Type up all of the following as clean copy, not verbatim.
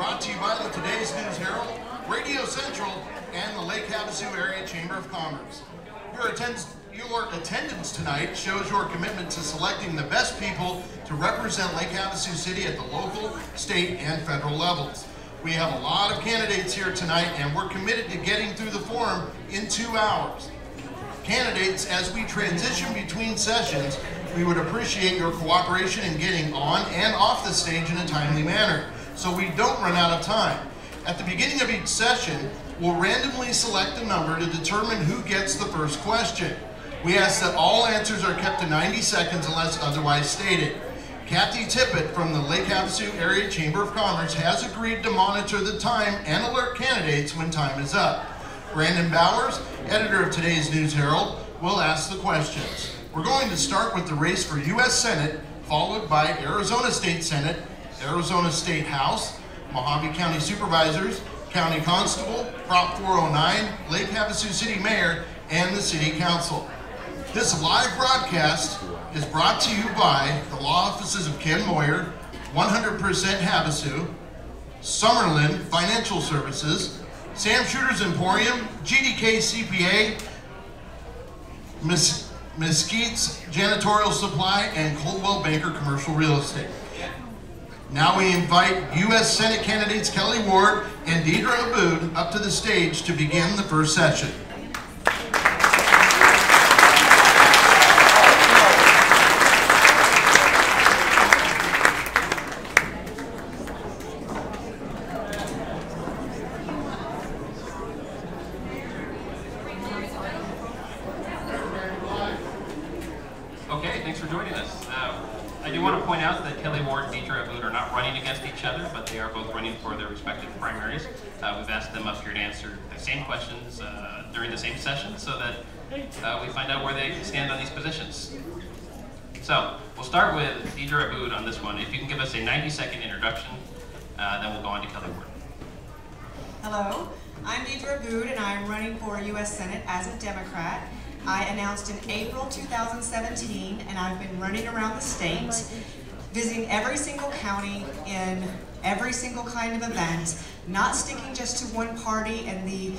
brought to you by the Today's News Herald, Radio Central, and the Lake Havasu Area Chamber of Commerce. Your attendance tonight shows your commitment to selecting the best people to represent Lake Havasu City at the local, state, and federal levels. We have a lot of candidates here tonight, and we're committed to getting through the forum in 2 hours. Candidates, as we transition between sessions, we would appreciate your cooperation in getting on and off the stage in a timely manner, so we don't run out of time. At the beginning of each session, we'll randomly select a number to determine who gets the first question. We ask that all answers are kept to 90 seconds unless otherwise stated. Kathy Tippett from the Lake Havasu Area Chamber of Commerce has agreed to monitor the time and alert candidates when time is up. Brandon Bowers, editor of Today's News Herald, will ask the questions. We're going to start with the race for U.S. Senate, followed by Arizona State Senate, Arizona State House, Mojave County Supervisors, County Constable, Prop 409, Lake Havasu City Mayor, and the City Council. This live broadcast is brought to you by the law offices of Ken Moyer, 100% Havasu, Summerlin Financial Services, Sam Shooter's Emporium, GDK CPA, Mesquite's Janitorial Supply, and Coldwell Banker Commercial Real Estate. Now we invite U.S. Senate candidates Kelly Ward and Deidre Aboud up to the stage to begin the first session. Okay, thanks for joining us. I do want to point out that Kelly Ward and Deidre Aboud are not running against each other, but they are both running for their respective primaries. We've asked them up here to answer the same questions during the same session so that we find out where they stand on these positions. So, we'll start with Deidre Aboud on this one. If you can give us a 90-second introduction, then we'll go on to Kelly Ward. Hello, I'm Deidre Aboud and I'm running for U.S. Senate as a Democrat. I announced in April 2017, and I've been running around the state, visiting every single county in every single kind of event, not sticking just to one party and the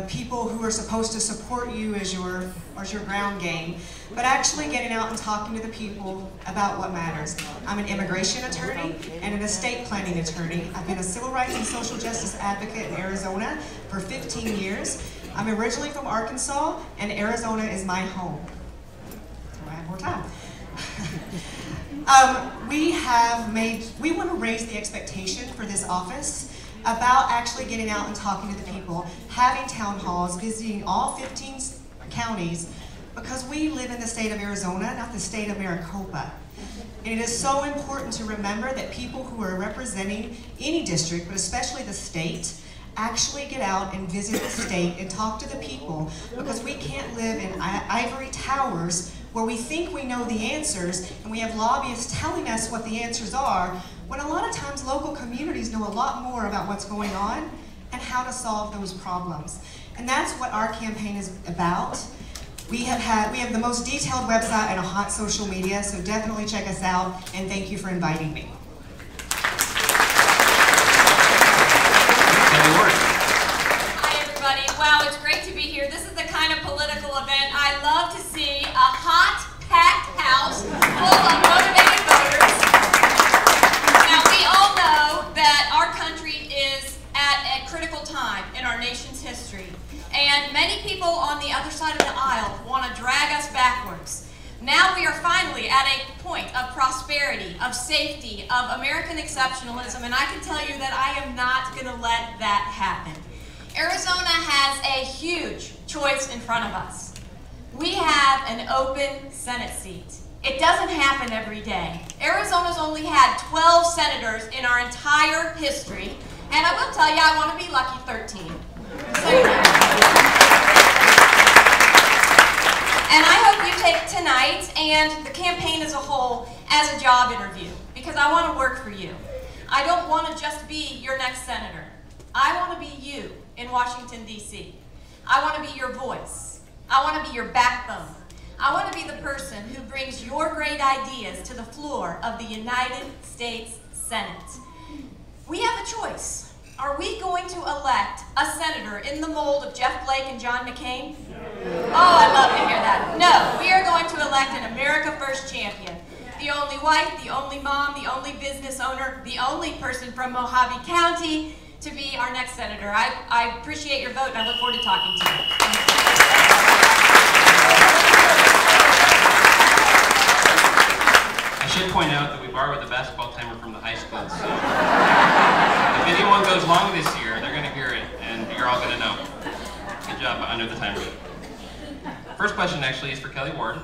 people who are supposed to support you as your ground game, but actually getting out and talking to the people about what matters. I'm an immigration attorney and an estate planning attorney. I've been a civil rights and social justice advocate in Arizona for 15 years. I'm originally from Arkansas, and Arizona is my home. So I have more time. We want to raise the expectation for this office about actually getting out and talking to the people, having town halls, visiting all 15 counties, because we live in the state of Arizona, not the state of Maricopa. And it is so important to remember that people who are representing any district, but especially the state, actually get out and visit the state and talk to the people, because we can't live in ivory towers where we think we know the answers and we have lobbyists telling us what the answers are, when a lot of times local communities know a lot more about what's going on and how to solve those problems. And that's what our campaign is about. We have the most detailed website and a hot social media, so definitely check us out, and thank you for inviting me. Wow, it's great to be here. This is the kind of political event I love to see. A hot, packed house full of motivated voters. Now, we all know that our country is at a critical time in our nation's history. And many people on the other side of the aisle want to drag us backwards. Now we are finally at a point of prosperity, of safety, of American exceptionalism, and I can tell you that I am not going to let that happen. Arizona has a huge choice in front of us. We have an open Senate seat. It doesn't happen every day. Arizona's only had 12 senators in our entire history, and I will tell you, I want to be lucky 13. So you know. And I hope you take tonight and the campaign as a whole as a job interview, because I want to work for you. I don't want to just be your next senator. I want to be you in Washington, D.C. I want to be your voice. I want to be your backbone. I want to be the person who brings your great ideas to the floor of the United States Senate. We choice. Are we going to elect a senator in the mold of Jeff Flake and John McCain? Oh, I'd love to hear that. No, we are going to elect an America First champion. The only wife, the only mom, the only business owner, the only person from Mojave County to be our next senator. I appreciate your vote and I look forward to talking to you. I should point out that we borrowed the basketball timer from the high school, so if anyone goes long this year, they're going to hear it, and you're all going to know. Good job under the timer. First question actually is for Kelly Ward.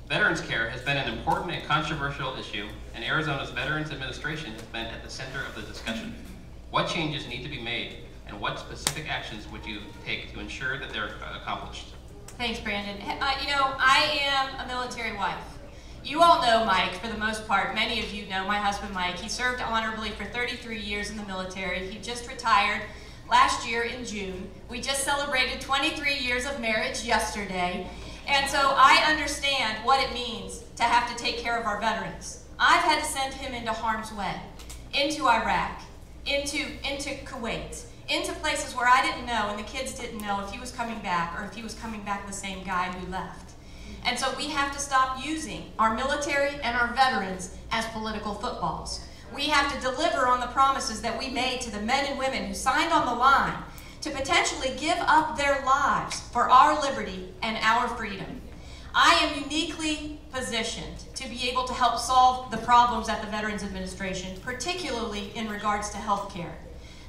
Veterans care has been an important and controversial issue, and Arizona's Veterans Administration has been at the center of the discussion. What changes need to be made, and what specific actions would you take to ensure that they're accomplished? Thanks, Brandon. You know, I am a military wife. You all know Mike, for the most part. Many of you know my husband, Mike. He served honorably for 33 years in the military. He just retired last year in June. We just celebrated 23 years of marriage yesterday. And so I understand what it means to have to take care of our veterans. I've had to send him into harm's way, into Iraq, into Kuwait, into places where I didn't know and the kids didn't know if he was coming back or if he was coming back the same guy who left. And so we have to stop using our military and our veterans as political footballs. We have to deliver on the promises that we made to the men and women who signed on the line to potentially give up their lives for our liberty and our freedom. I am uniquely positioned to be able to help solve the problems at the Veterans Administration, particularly in regards to health care.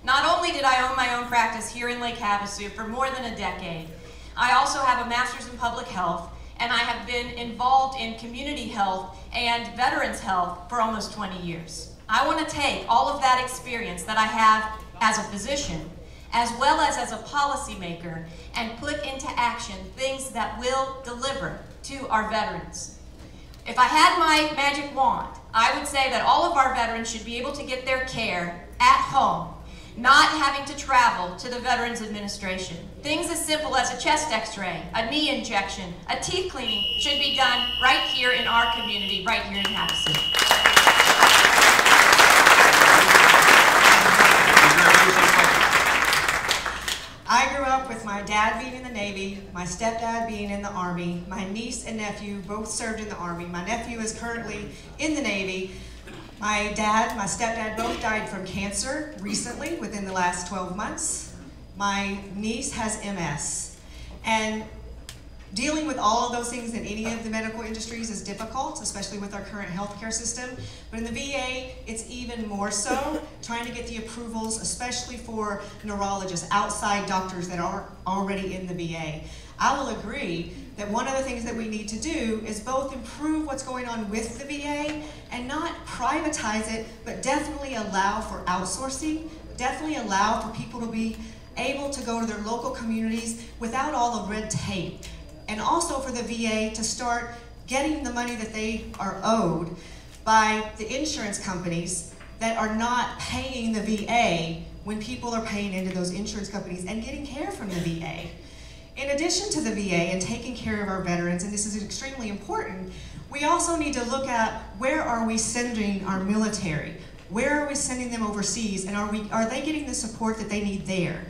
Not only did I own my own practice here in Lake Havasu for more than a decade, I also have a master's in public health, and I have been involved in community health and veterans health for almost 20 years. I want to take all of that experience that I have as a physician, as well as a policymaker, and put into action things that will deliver to our veterans. If I had my magic wand, I would say that all of our veterans should be able to get their care at home, not having to travel to the Veterans Administration. Things as simple as a chest x-ray, a knee injection, a teeth cleaning should be done right here in our community, right here in Havasu. I grew up with my dad being in the Navy, my stepdad being in the Army, my niece and nephew both served in the Army. My nephew is currently in the Navy. My dad, my stepdad both died from cancer recently, within the last 12 months. My niece has MS. And dealing with all of those things in any of the medical industries is difficult, especially with our current healthcare system. But in the VA, it's even more so, trying to get the approvals, especially for neurologists, outside doctors that are already in the VA. I will agree that one of the things that we need to do is both improve what's going on with the VA and not privatize it, but definitely allow for outsourcing, definitely allow for people to be able to go to their local communities without all the red tape. And also for the VA to start getting the money that they are owed by the insurance companies that are not paying the VA when people are paying into those insurance companies and getting care from the VA. In addition to the VA and taking care of our veterans, and this is extremely important, we also need to look at where are we sending our military? Where are we sending them overseas? And are they getting the support that they need there?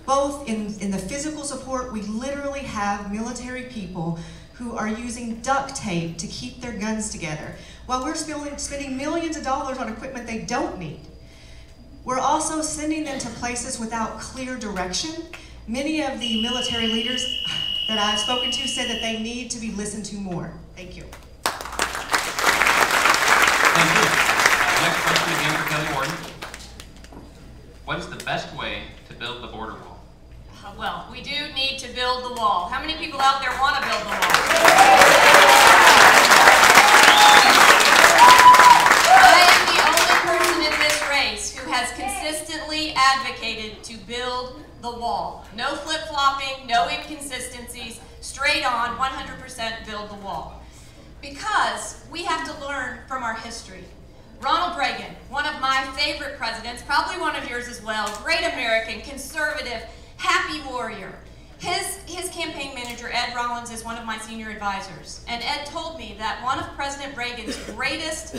Both in the physical support, we literally have military people who are using duct tape to keep their guns together, while we're spending millions of dollars on equipment they don't need. We're also sending them to places without clear direction. Many of the military leaders that I've spoken to said that they need to be listened to more. Thank you. Thank you. Next question again for Kelly Warden. What is the best way to build the border wall? Well, we do need to build the wall. How many people out there want to build the wall? I am the only person in this race who has consistently advocated to build the wall. No flip-flopping, no inconsistencies, straight on, 100% build the wall. Because we have to learn from our history. Ronald Reagan, one of my favorite presidents, probably one of yours as well, great American, conservative, happy warrior. His campaign manager, Ed Rollins, is one of my senior advisors. And Ed told me that one of President Reagan's greatest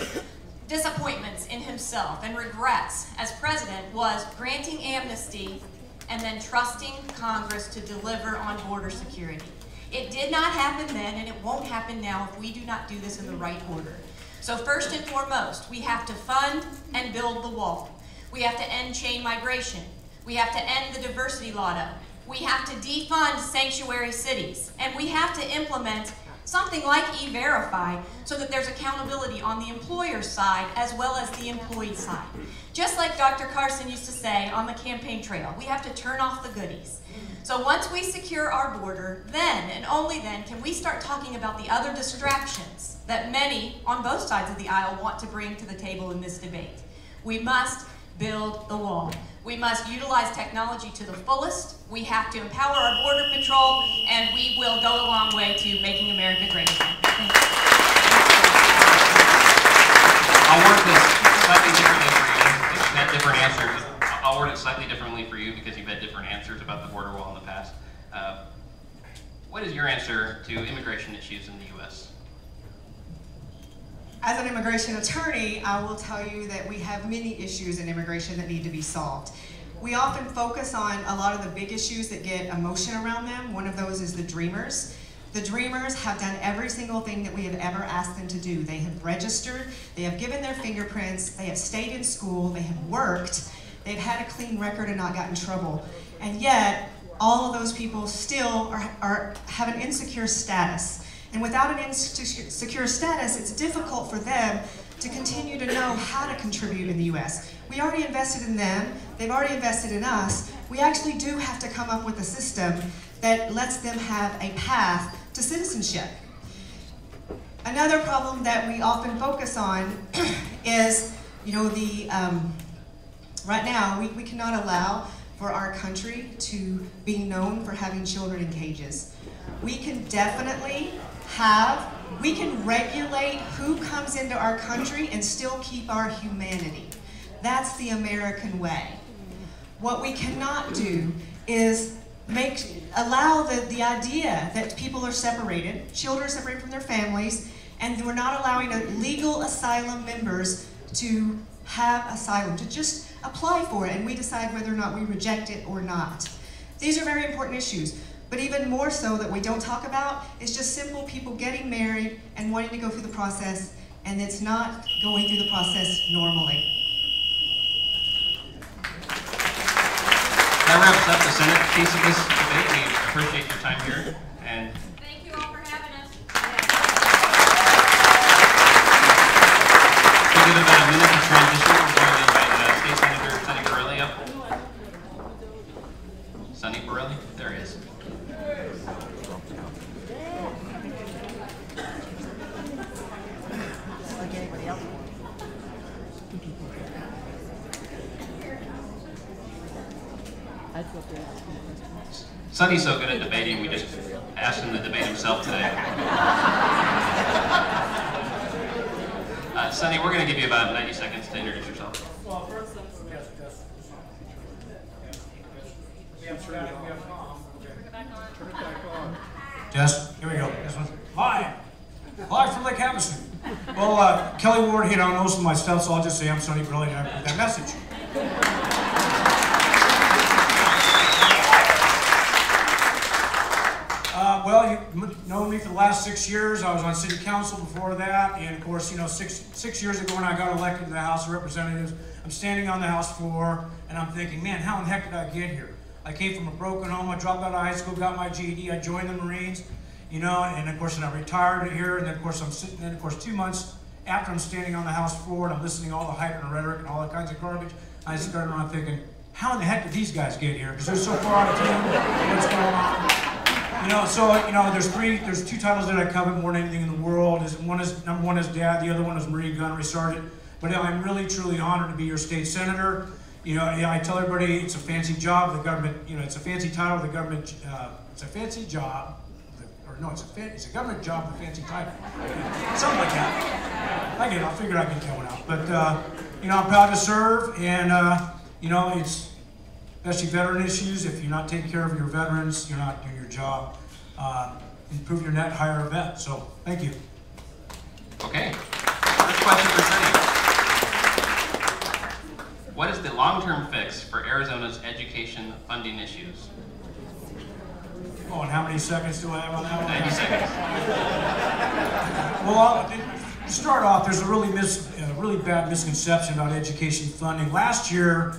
disappointments in himself and regrets as president was granting amnesty and then trusting Congress to deliver on border security. It did not happen then, and it won't happen now if we do not do this in the right order. So first and foremost, we have to fund and build the wall. We have to end chain migration. We have to end the diversity lotto. We have to defund sanctuary cities. And we have to implement something like E-Verify so that there's accountability on the employer side as well as the employee side. Just like Dr. Carson used to say on the campaign trail, we have to turn off the goodies. So once we secure our border, then and only then can we start talking about the other distractions that many on both sides of the aisle want to bring to the table in this debate. We must build the wall. We must utilize technology to the fullest. We have to empower our border patrol, and we will go a long way to making America great again. Thank you. I'll word this slightly differently for you. You've had different answers. I'll word it slightly differently for you because you've had different answers about the border wall in the past. What is your answer to immigration issues in the U.S.? As an immigration attorney, I will tell you that we have many issues in immigration that need to be solved. We often focus on a lot of the big issues that get emotion around them. One of those is the Dreamers. The Dreamers have done every single thing that we have ever asked them to do. They have registered, they have given their fingerprints, they have stayed in school, they have worked, they've had a clean record and not gotten in trouble. And yet, all of those people still have an insecure status. And without an insecure status, it's difficult for them to continue to know how to contribute in the U.S. We already invested in them, they've already invested in us. We actually do have to come up with a system that lets them have a path to citizenship. Another problem that we often focus on is, right now we cannot allow for our country to be known for having children in cages. We can definitely we can regulate who comes into our country and still keep our humanity. That's the American way. What we cannot do is allow the idea that people are separated, children are separated from their families, and we're not allowing legal asylum members to have asylum, to just apply for it, and we decide whether or not we reject it or not. These are very important issues. But even more so that we don't talk about is just simple people getting married and wanting to go through the process, and it's not going through the process normally. That wraps up the Senate piece of this debate. We appreciate your time here. And thank you all for having us. We'll give about a minute to transition. We're going to invite State Senator Sonny Borelli up. Sonny Borelli? There he is. Sonny's so good at debating, we just asked him to debate himself today. Sonny, we're going to give you about 90 seconds to introduce yourself. Well, first, Jess, here we go. This one. Live from Lake Havasu. Well, Kelly Ward hit on most of my stuff, so I'll just say I'm Sonny Borelli with that message. Well, you've known me for the last 6 years. I was on city council before that, and of course, six years ago when I got elected to the House of Representatives, I'm standing on the House floor, and I'm thinking, man, how in the heck did I get here? I came from a broken home. I dropped out of high school, got my GED. I joined the Marines, and of course, and I retired here. And then, of course, I'm sitting. And of course, 2 months after I'm standing on the House floor and I'm listening to all the hype and rhetoric and all that kinds of garbage, I started around thinking, how in the heck did these guys get here? Because they're so far out of tune. What's going on? There's two titles that I covet more than anything in the world. Number one is Dad. The other one is Marine Gunnery Sergeant. But I'm really, truly honored to be your state senator. I tell everybody it's a fancy job. The government, it's a fancy title. The government, it's a fancy job. It's a government job with a fancy title. Something like that. I get it. I'll figure I can get one out. But, I'm proud to serve. And, it's especially veteran issues. If you're not taking care of your veterans, you're not doing your job. Improve your net, hire a vet. So, thank you. Okay. First question for Sonny. What is the long-term fix for Arizona's education funding issues? Oh, and how many seconds do I have on that one? 90 seconds. Well, to start off, there's a really bad misconception about education funding. Last year's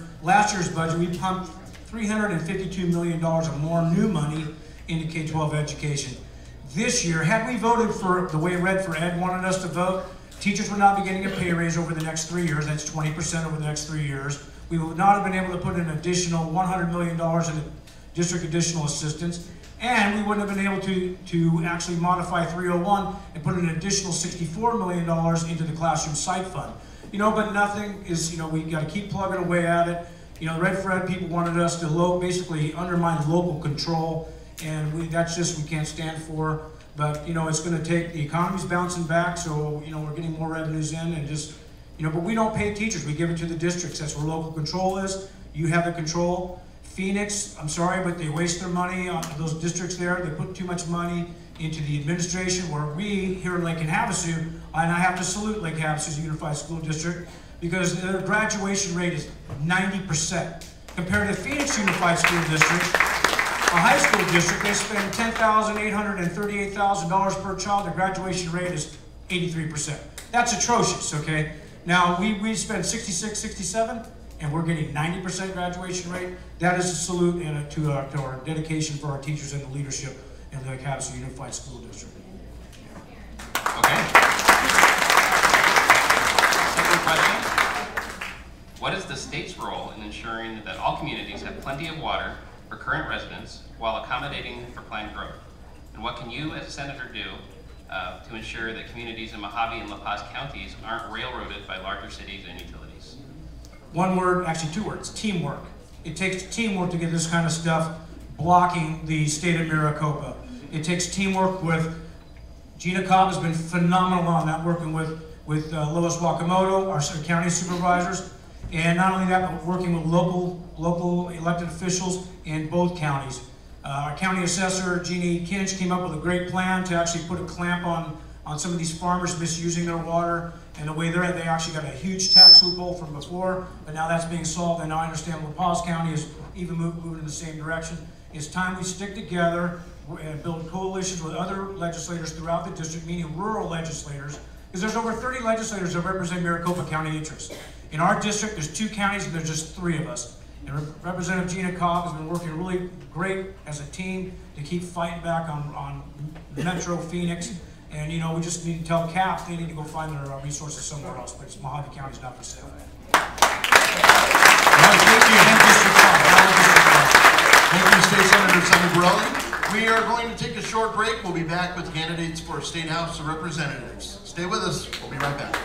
budget, we pumped $352 million of more new money into K-12 education. This year, had we voted for the way Red for Ed wanted us to vote, teachers would not be getting a pay raise over the next 3 years. That's 20% over the next 3 years. We would not have been able to put an additional $100 million in district additional assistance. And we wouldn't have been able to actually modify 301 and put an additional $64 million into the classroom site fund. But nothing is, we got to keep plugging away at it. Red for Ed people wanted us to basically undermine local control, and we can't stand for. But, it's going to take, the economy's bouncing back, so, we're getting more revenues in and just, but we don't pay teachers. We give it to the districts. That's where local control is. You have the control. Phoenix, I'm sorry, but they waste their money on those districts there. They put too much money into the administration, where we here in Lake Havasu, and I have to salute Lake Havasu's Unified School District, because their graduation rate is 90%. Compared to Phoenix Unified School District, a high school district, they spend $10,838,000 per child. Their graduation rate is 83%. That's atrocious, okay? Now, we spend 66, 67, and we're getting 90% graduation rate. That is a salute and to our dedication for our teachers and the leadership in the Lake Havasu Unified School District. Okay. Second question. What is the state's role in ensuring that all communities have plenty of water for current residents while accommodating for planned growth? And what can you as a senator do to ensure that communities in Mojave and La Paz counties aren't railroaded by larger cities and utilities? One word, actually 2 words, teamwork. It takes teamwork to get this kind of stuff blocking the state of Maricopa. It takes teamwork with, Gina Cobb has been phenomenal on that, working with Lois Wakamoto, our county supervisors, and not only that, but working with local elected officials in both counties. Our county assessor, Jeannie Kinch, came up with a great plan to actually put a clamp on some of these farmers misusing their water, and the way they actually got a huge tax loophole from before, but now that's being solved, and now I understand La Paz County is even moving in the same direction. It's time we stick together and build coalitions with other legislators throughout the district, meaning rural legislators, because there's over 30 legislators that represent Maricopa County interests. In our district, there's 2 counties and there's just 3 of us. And Representative Gina Cobb has been working really great as a team to keep fighting back on Metro Phoenix. And we just need to tell CAP they need to go find their resources somewhere else, but Mojave County's not for sale. Thank you, State Senator Santabarelli. We are going to take a short break. We'll be back with candidates for State House of Representatives. Stay with us. We'll be right back.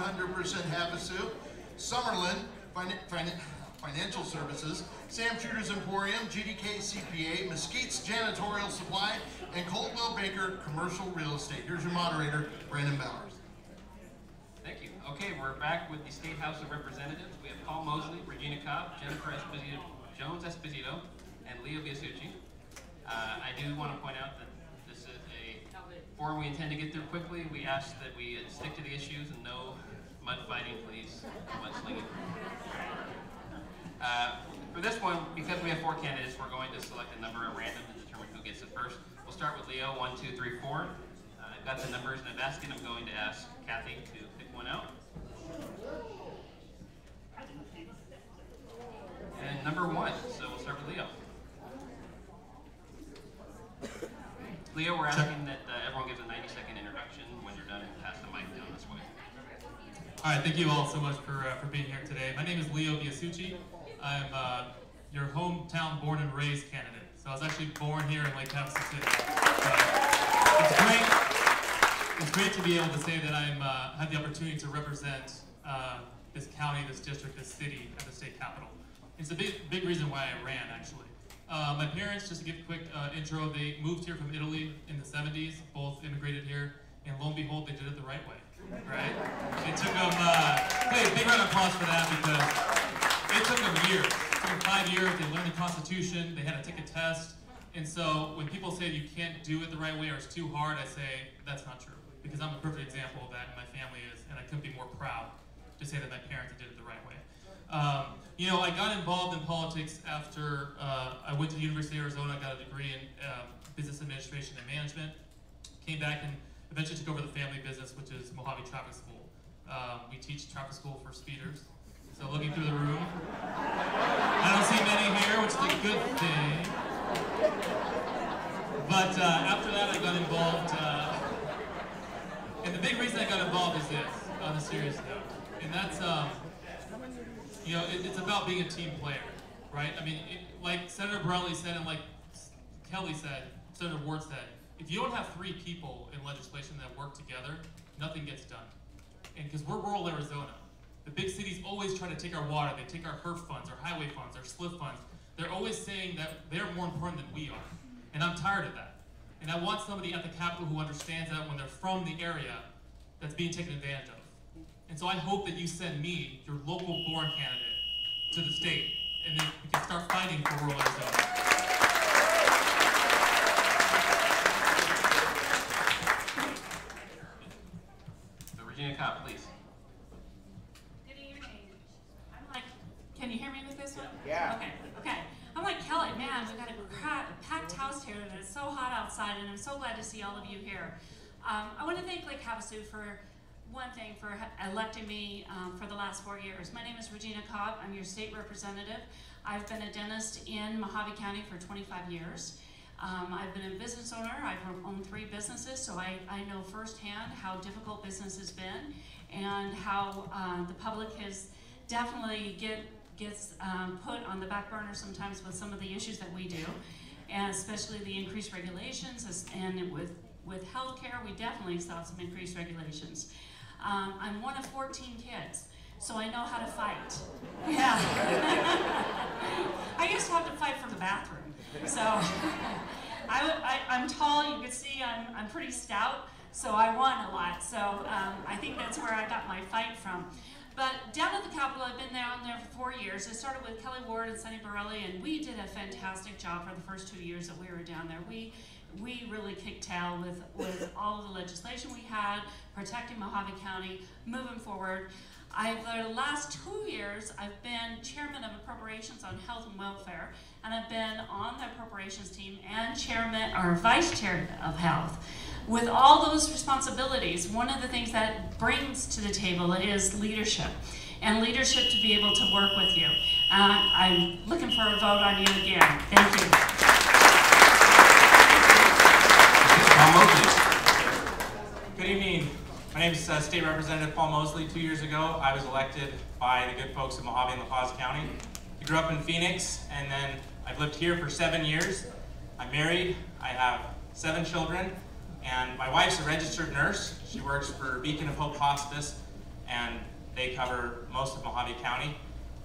100% Havasu, Summerlin Financial Services, Sam Shooter's Emporium, GDK CPA, Mesquite's Janitorial Supply, and Coldwell Banker Commercial Real Estate. Here's your moderator, Brandon Bowers. Thank you. Okay, we're back with the State House of Representatives. We have Paul Mosley, Regina Cobb, Jennifer Esposito, Jones Esposito, and Leo Biasucci. I do want to point out that this is a forum we intend to get through quickly. We ask that we stick to the issues and no mud fighting, please. No mudslinging. For this one, because we have 4 candidates, we're going to select a number at random to determine who gets it first. We'll start with Leo, 1, 2, 3, 4. I've got the numbers in a basket. I'm going to ask Kathy to pick one out. And number 1, so we'll start with Leo. Leo, we're asking that everyone gives a 90-second introduction. When you're done, pass the mic down this way. All right, thank you all so much for being here today. My name is Leo Biasucci. I'm your hometown born and raised candidate. So I was actually born here in Lake Havasu City. It's great to be able to say that I'm had the opportunity to represent this county, this district, this city at the state capitol. It's a big reason why I ran, actually. My parents, just to give a quick intro, they moved here from Italy in the 70s, both immigrated here, and lo and behold, they did it the right way, right? It took them, hey, big round of applause for that, because it took them years. It took them 5 years. They learned the Constitution. They had to take a test. And so when people say you can't do it the right way or it's too hard, I say that's not true, because I'm a perfect example of that, and my family is, and I couldn't be more proud to say that my parents did it the right way. You know, I got involved in politics after I went to the University of Arizona, got a degree in business administration and management, came back and eventually took over the family business, which is Mojave Traffic School. We teach traffic school for speeders. So looking through the room, I don't see many here, which is a good thing. But after that, I got involved, and the big reason I got involved is this, on a serious note, and that's, you know, it's about being a team player, right? I mean, like Senator Brownlee said, and like Kelly said, Senator Ward said, if you don't have 3 people in legislation that work together, nothing gets done. And because we're rural Arizona, the big cities always try to take our water, they take our HERF funds, our highway funds, our SLIF funds. They're always saying that they're more important than we are. And I'm tired of that. And I want somebody at the Capitol who understands that when they're from the area that's being taken advantage of. And so I hope that you send me, your local born candidate, to the state, and then we can start fighting for rural Arizona. So Regina Cobb, please. Good evening. I'm like, can you hear me with this one? Yeah. Okay. I'm like, Kelly, man, we've got a packed house here, and it's so hot outside, and I'm so glad to see all of you here. I want to thank Lake Havasu for one thing, for electing me for the last 4 years. My name is Regina Cobb. I'm your state representative. I've been a dentist in Mojave County for 25 years. I've been a business owner. I've owned 3 businesses, so I know firsthand how difficult business has been and how the public has definitely gets put on the back burner sometimes with some of the issues that we do, and especially the increased regulations, and with healthcare, we definitely saw some increased regulations. I'm one of 14 kids, so I know how to fight. Yeah. I used to have to fight for the bathroom. So I'm tall, you can see I'm pretty stout, so I won a lot. So I think that's where I got my fight from. But down at the Capitol, I've been down there for 4 years. I started with Kelly Ward and Sonny Borelli, and we did a fantastic job for the first 2 years that we were down there. We really kicked tail with all of the legislation we had, protecting Mojave County, moving forward. The last 2 years, I've been chairman of appropriations on health and welfare, and I've been on the appropriations team and chairman or vice chair of health. With all those responsibilities, one of the things that brings to the table is leadership, and leadership to be able to work with you. I'm looking for a vote on you again. Thank you. Good evening. My name is State Representative Paul Mosley. 2 years ago, I was elected by the good folks of Mojave and La Paz County. I grew up in Phoenix, and then I've lived here for 7 years. I'm married. I have 7 children, and my wife's a registered nurse. She works for Beacon of Hope Hospice, and they cover most of Mojave County.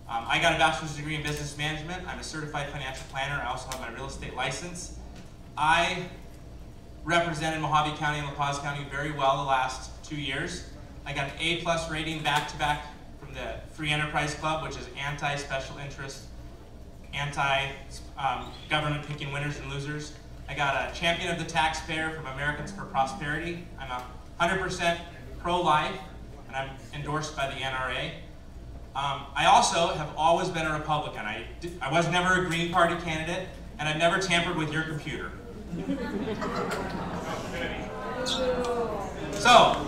I got a bachelor's degree in business management. I'm a certified financial planner. I also have my real estate license. I represented Mojave County and La Paz County very well the last 2 years. I got an A+ rating back-to-back from the Free Enterprise Club, which is anti-special interest, anti-government picking winners and losers. I got a Champion of the Taxpayer from Americans for Prosperity. I'm 100% pro-life, and I'm endorsed by the NRA. I also have always been a Republican. I was never a Green Party candidate, and I've never tampered with your computer. So,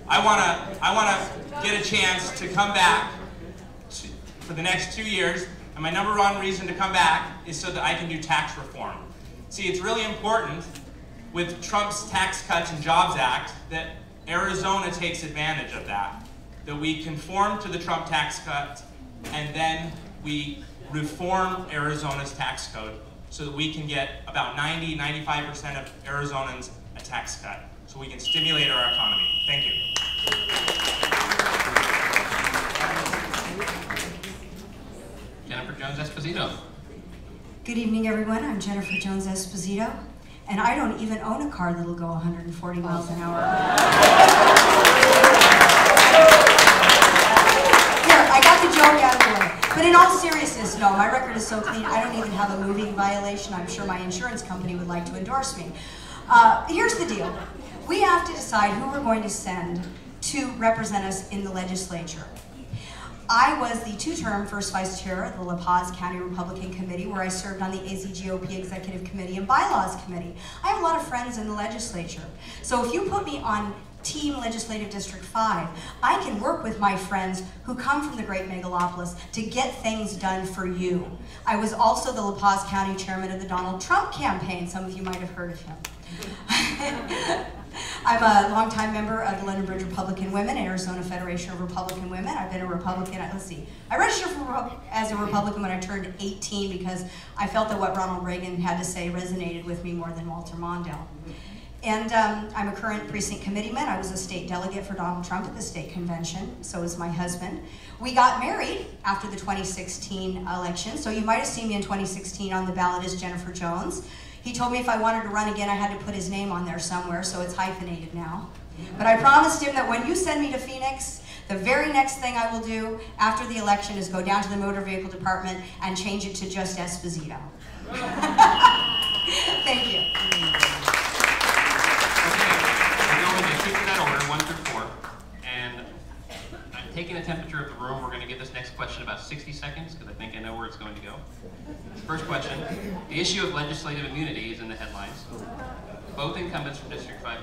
I wanna get a chance to come back for the next 2 years, and my number one reason to come back is so that I can do tax reform. See, it's really important with Trump's Tax Cuts and Jobs Act that Arizona takes advantage of that we conform to the Trump tax cut, and then we reform Arizona's tax code so that we can get about 90–95% of Arizonans a tax cut, so we can stimulate our economy. Thank you. Jennifer Jones-Esposito. Good evening, everyone. I'm Jennifer Jones-Esposito, and I don't even own a car that'll go 140 miles an hour. Here, I got the joke out of the way. But in all seriousness, no, my record is so clean, I don't even have a moving violation. I'm sure my insurance company would like to endorse me. Here's the deal. We have to decide who we're going to send to represent us in the legislature. I was the two-term first vice chair of the La Paz County Republican Committee, where I served on the AZGOP Executive Committee and Bylaws Committee. I have a lot of friends in the legislature. So if you put me on Team Legislative District 5, I can work with my friends who come from the great megalopolis to get things done for you. I was also the La Paz County chairman of the Donald Trump campaign. Some of you might have heard of him. I'm a longtime member of the London Bridge Republican Women, Arizona Federation of Republican Women. I've been a Republican, let's see, I registered as a Republican when I turned 18 because I felt that what Ronald Reagan had to say resonated with me more than Walter Mondale. And I'm a current precinct committeeman. I was a state delegate for Donald Trump at the state convention. So is my husband. We got married after the 2016 election. So you might have seen me in 2016 on the ballot as Jennifer Jones. He told me if I wanted to run again, I had to put his name on there somewhere, so it's hyphenated now. But I promised him that when you send me to Phoenix, the very next thing I will do after the election is go down to the motor vehicle department and change it to just Esposito. Thank you. Keep in that order, 1 through 4, and I'm taking the temperature of the room. We're going to give this next question about 60 seconds because I think I know where it's going to go. First question: the issue of legislative immunity is in the headlines. Both incumbents from District 5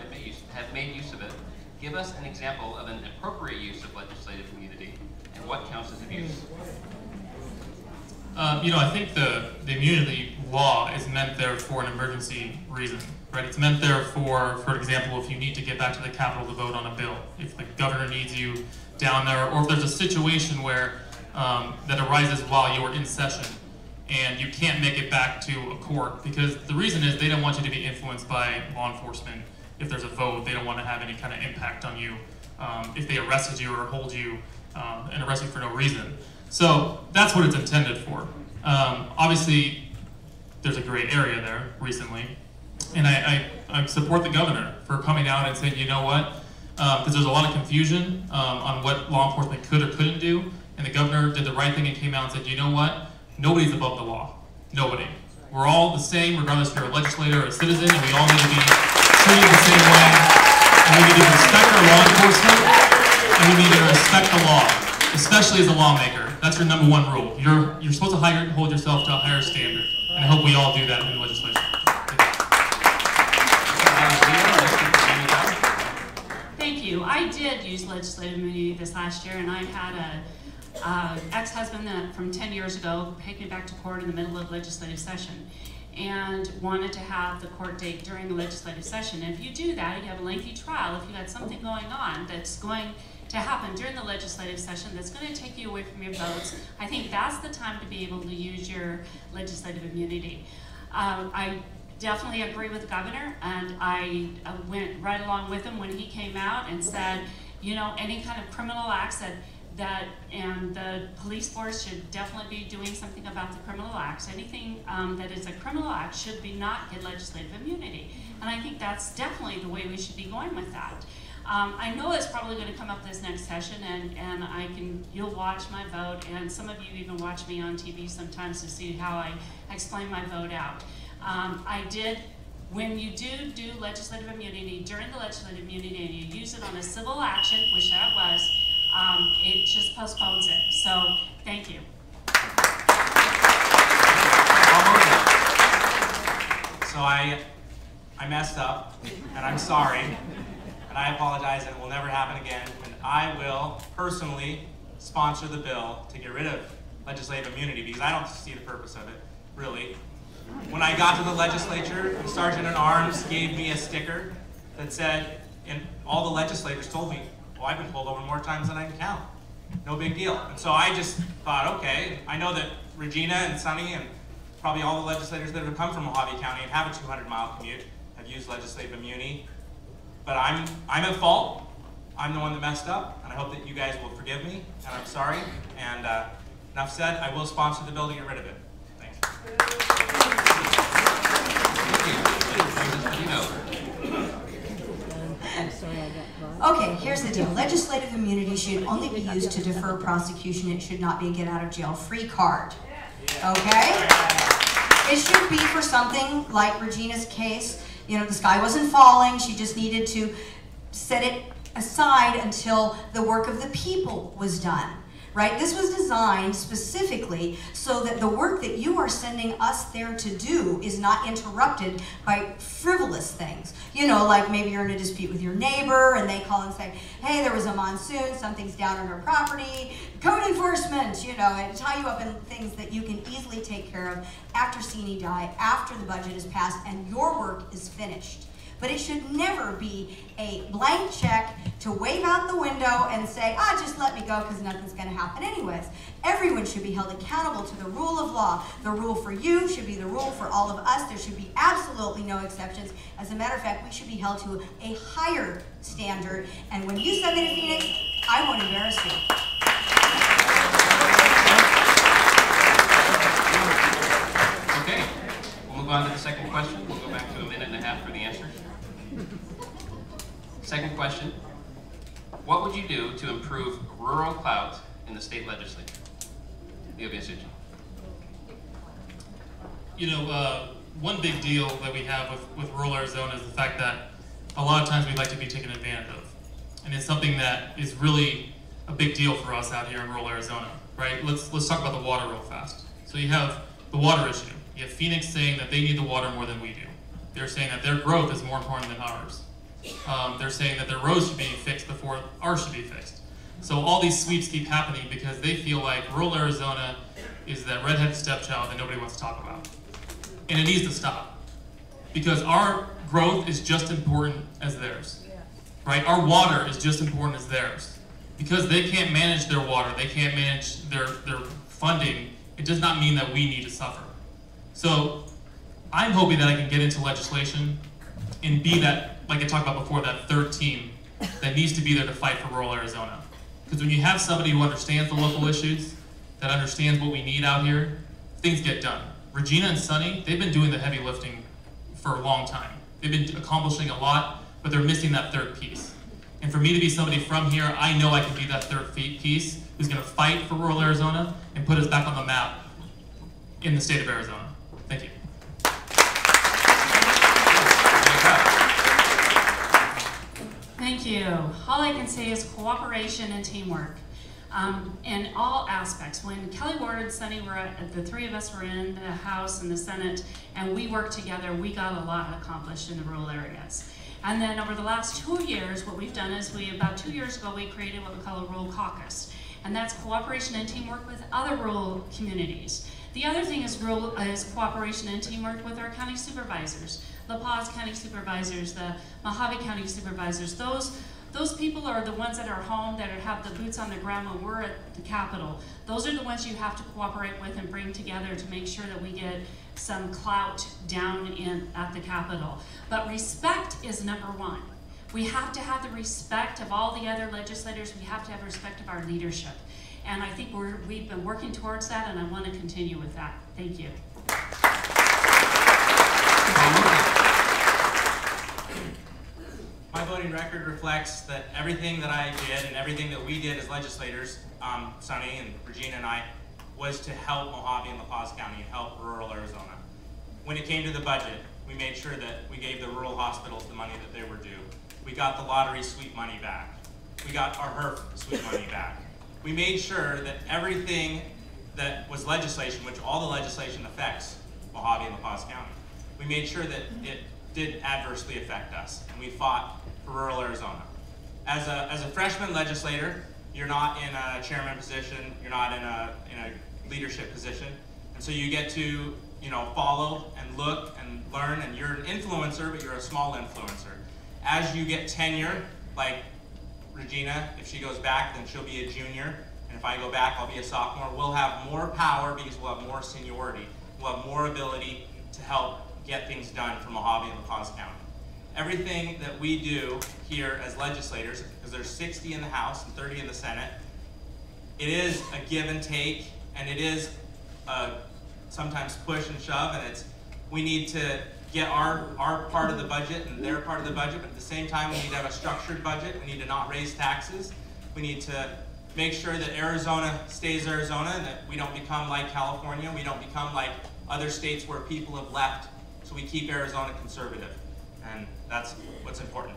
have made use of it. Give us an example of an appropriate use of legislative immunity and what counts as abuse. You know, I think the immunity law is meant there for an emergency reason. Right, it's meant there for example, if you need to get back to the Capitol to vote on a bill, if the governor needs you down there, or if there's a situation where that arises while you're in session and you can't make it back to a court, because the reason is they don't want you to be influenced by law enforcement. If there's a vote, they don't want to have any kind of impact on you if they arrested you or hold you and arrest you for no reason. So that's what it's intended for. Obviously, there's a gray area there recently. And I support the governor for coming out and saying, you know what, because there's a lot of confusion on what law enforcement could or couldn't do, and the governor did the right thing and came out and said, you know what, nobody's above the law. Nobody. We're all the same, regardless if you're a legislator or a citizen, and we all need to be treated the same way. And we need to respect our law enforcement, and we need to respect the law, especially as a lawmaker. That's your number one rule. You're supposed to hold yourself to a higher standard, and I hope we all do that in the legislation. Thank you. I did use legislative immunity this last year, and I had a ex-husband that from 10 years ago take me back to court in the middle of legislative session and wanted to have the court date during the legislative session. And if you do that, you have a lengthy trial. If you had something going on that's going to happen during the legislative session that's going to take you away from your votes, I think that's the time to be able to use your legislative immunity. I definitely agree with the governor, and I went right along with him when he came out and said, you know, any kind of criminal acts and the police force should definitely be doing something about the criminal acts. Anything that is a criminal act should not get legislative immunity. And I think that's definitely the way we should be going with that. I know it's probably going to come up this next session, and you'll watch my vote, and some of you even watch me on TV sometimes to see how I explain my vote out. When you do legislative immunity, during the legislative immunity, and you use it on a civil action, which that was, it just postpones it. So, thank you. So I messed up, and I'm sorry, and I apologize, and it will never happen again. And I will personally sponsor the bill to get rid of legislative immunity, because I don't see the purpose of it, really. When I got to the legislature, the Sergeant-at-Arms gave me a sticker that said, and all the legislators told me, well, I've been pulled over more times than I can count. No big deal. And so I just thought, okay, I know that Regina and Sunny and probably all the legislators that have come from Mojave County and have a 200-mile commute have used legislative immunity. But I'm at fault. I'm the one that messed up, and I hope that you guys will forgive me, and I'm sorry. And enough said, I will sponsor the bill to get rid of it. Thanks. Okay, here's the deal. Legislative immunity should only be used to defer prosecution. It should not be a get-out-of-jail-free card. Okay? It should be for something like Regina's case. You know, the sky wasn't falling. She just needed to set it aside until the work of the people was done. Right? This was designed specifically so that the work that you are sending us there to do is not interrupted by frivolous things. You know, like maybe you're in a dispute with your neighbor and they call and say, hey, there was a monsoon, something's down on our property, code enforcement, you know, and tie you up in things that you can easily take care of after sine die, after the budget is passed and your work is finished. But it should never be a blank check to wave out the window and say, just let me go because nothing's going to happen anyways. Everyone should be held accountable to the rule of law. The rule for you should be the rule for all of us. There should be absolutely no exceptions. As a matter of fact, we should be held to a higher standard. And when you send me to Phoenix, I won't embarrass you. Okay, we'll move on to the second question. We'll go back to 1.5 minutes for the answers. Second question, what would you do to improve rural clout in the state legislature? You know, one big deal that we have with rural Arizona is the fact that a lot of times we'd like to be taken advantage of. And it's something that is really a big deal for us out here in rural Arizona, right? Let's talk about the water real fast. So you have the water issue. You have Phoenix saying that they need the water more than we do. They're saying that their growth is more important than ours. They're saying that their roads should be fixed before ours should be fixed. So all these sweeps keep happening because they feel like rural Arizona is that redheaded stepchild that nobody wants to talk about. And it needs to stop. Because our growth is just important as theirs. Right? Our water is just important as theirs. Because they can't manage their water, they can't manage their funding, it does not mean that we need to suffer. So I'm hoping that I can get into legislation and be that, like I talked about before, that third team that needs to be there to fight for rural Arizona. Because when you have somebody who understands the local issues, that understands what we need out here, things get done. Regina and Sunny, they've been doing the heavy lifting for a long time. They've been accomplishing a lot, but they're missing that third piece. And for me to be somebody from here, I know I can be that third piece who's going to fight for rural Arizona and put us back on the map in the state of Arizona. Thank you. Thank you. All I can say is cooperation and teamwork in all aspects. When Kelly Ward and Sunny were the three of us were in the House and the Senate, and we worked together, we got a lot accomplished in the rural areas. And then over the last 2 years, what we've done is about 2 years ago, we created what we call a rural caucus. And that's cooperation and teamwork with other rural communities. The other thing is cooperation and teamwork with our county supervisors. La Paz County supervisors, the Mojave County supervisors, those people are the ones that are home, that have the boots on the ground when we're at the Capitol. Those are the ones you have to cooperate with and bring together to make sure that we get some clout down at the Capitol. But respect is number one. We have to have the respect of all the other legislators. We have to have respect of our leadership. And I think we've been working towards that, and I want to continue with that. Thank you. My voting record reflects that everything that I did and everything that we did as legislators, Sonny and Regina and I, was to help Mojave and La Paz County and help rural Arizona. When it came to the budget, we made sure that we gave the rural hospitals the money that they were due. We got the lottery sweep money back. We got our HERF sweep money back. We made sure that everything that was legislation, which all the legislation affects Mojave and La Paz County, we made sure that it did adversely affect us, and we fought for rural Arizona. As a freshman legislator, you're not in a chairman position, you're not in a leadership position, and so you get to follow and look and learn, and you're an influencer, but you're a small influencer. As you get tenure, like Regina, if she goes back, then she'll be a junior, and if I go back, I'll be a sophomore. We'll have more power because we'll have more seniority. We'll have more ability to help get things done for Mojave and La Paz County. Everything that we do here as legislators, because there's 60 in the House and 30 in the Senate, it is a give and take, and it is sometimes push and shove, and we need to get our part of the budget and their part of the budget, but at the same time we need to have a structured budget. We need to not raise taxes. We need to make sure that Arizona stays Arizona and that we don't become like California. We don't become like other states where people have left. So we keep Arizona conservative, and that's what's important.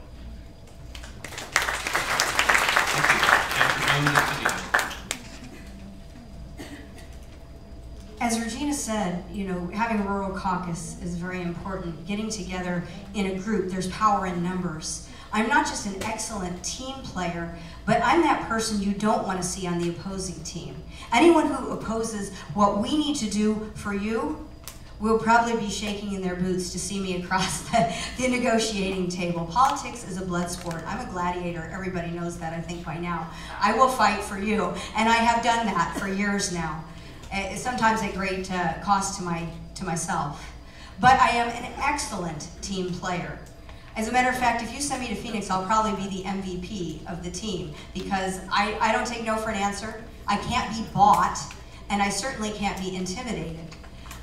As Regina said, having a rural caucus is very important. Getting together in a group, there's power in numbers. I'm not just an excellent team player, but I'm that person you don't want to see on the opposing team. Anyone who opposes what we need to do for you will probably be shaking in their boots to see me across the negotiating table. Politics is a blood sport. I'm a gladiator. Everybody knows that, I think, by now. I will fight for you, and I have done that for years now, sometimes at great cost to myself. But I am an excellent team player. As a matter of fact, if you send me to Phoenix, I'll probably be the MVP of the team, because I don't take no for an answer. I can't be bought, and I certainly can't be intimidated.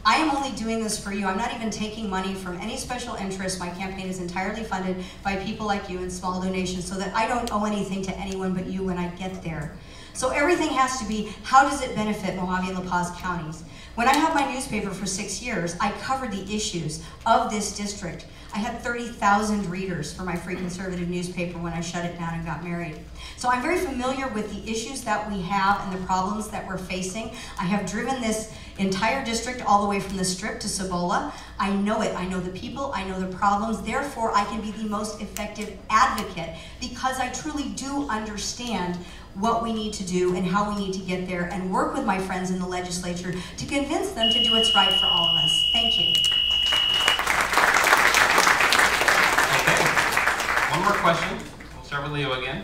I am only doing this for you. I'm not even taking money from any special interest. My campaign is entirely funded by people like you and small donations, so that I don't owe anything to anyone but you when I get there. So everything has to be, how does it benefit Mojave and La Paz counties? When I had my newspaper for 6 years, I covered the issues of this district. I had 30,000 readers for my free conservative newspaper when I shut it down and got married. So I'm very familiar with the issues that we have and the problems that we're facing. I have driven this entire district all the way from the Strip to Cibola. I know it. I know the people. I know the problems. Therefore, I can be the most effective advocate, because I truly do understand what we need to do and how we need to get there, and work with my friends in the legislature to convince them to do what's right for all of us. Thank you. One more question. We'll start with Leo again.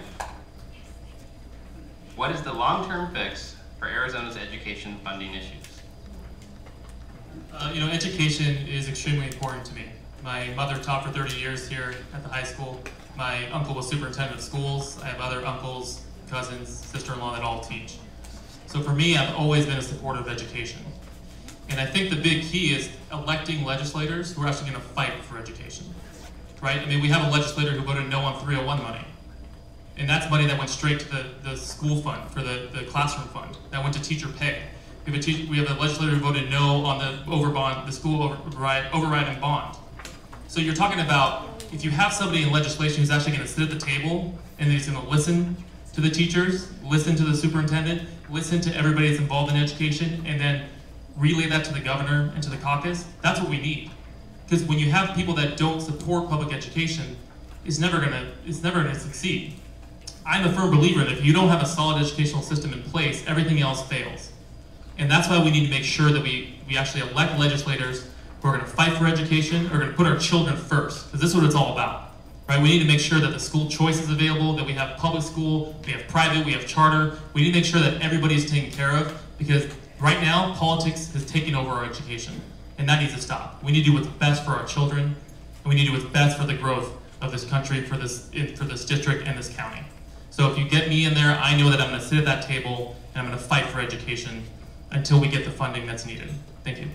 What is the long-term fix for Arizona's education funding issues? Education is extremely important to me. My mother taught for 30 years here at the high school. My uncle was superintendent of schools. I have other uncles, cousins, sister-in-law that all teach. So for me, I've always been a supporter of education. And I think the big key is electing legislators who are actually going to fight for education. Right? I mean, we have a legislator who voted no on 301 money. And that's money that went straight to the school fund, for the classroom fund, that went to teacher pay. We have a legislator who voted no on the school override and bond. So you're talking about, if you have somebody in legislation who's actually going to sit at the table and he's going to listen to the teachers, listen to the superintendent, listen to everybody that's involved in education, and then relay that to the governor and to the caucus, that's what we need. Because when you have people that don't support public education, it's never gonna succeed. I'm a firm believer that if you don't have a solid educational system in place, everything else fails. And that's why we need to make sure that we actually elect legislators who are gonna fight for education, who are gonna put our children first, because this is what it's all about. Right? We need to make sure that the school choice is available, that we have public school, we have private, we have charter. We need to make sure that everybody's taken care of, because right now, politics is taking over our education. and that needs to stop. We need to do what's best for our children, and we need to do what's best for the growth of this country, for this district and this county. So if you get me in there, I know that I'm going to sit at that table and I'm going to fight for education until we get the funding that's needed. Thank you.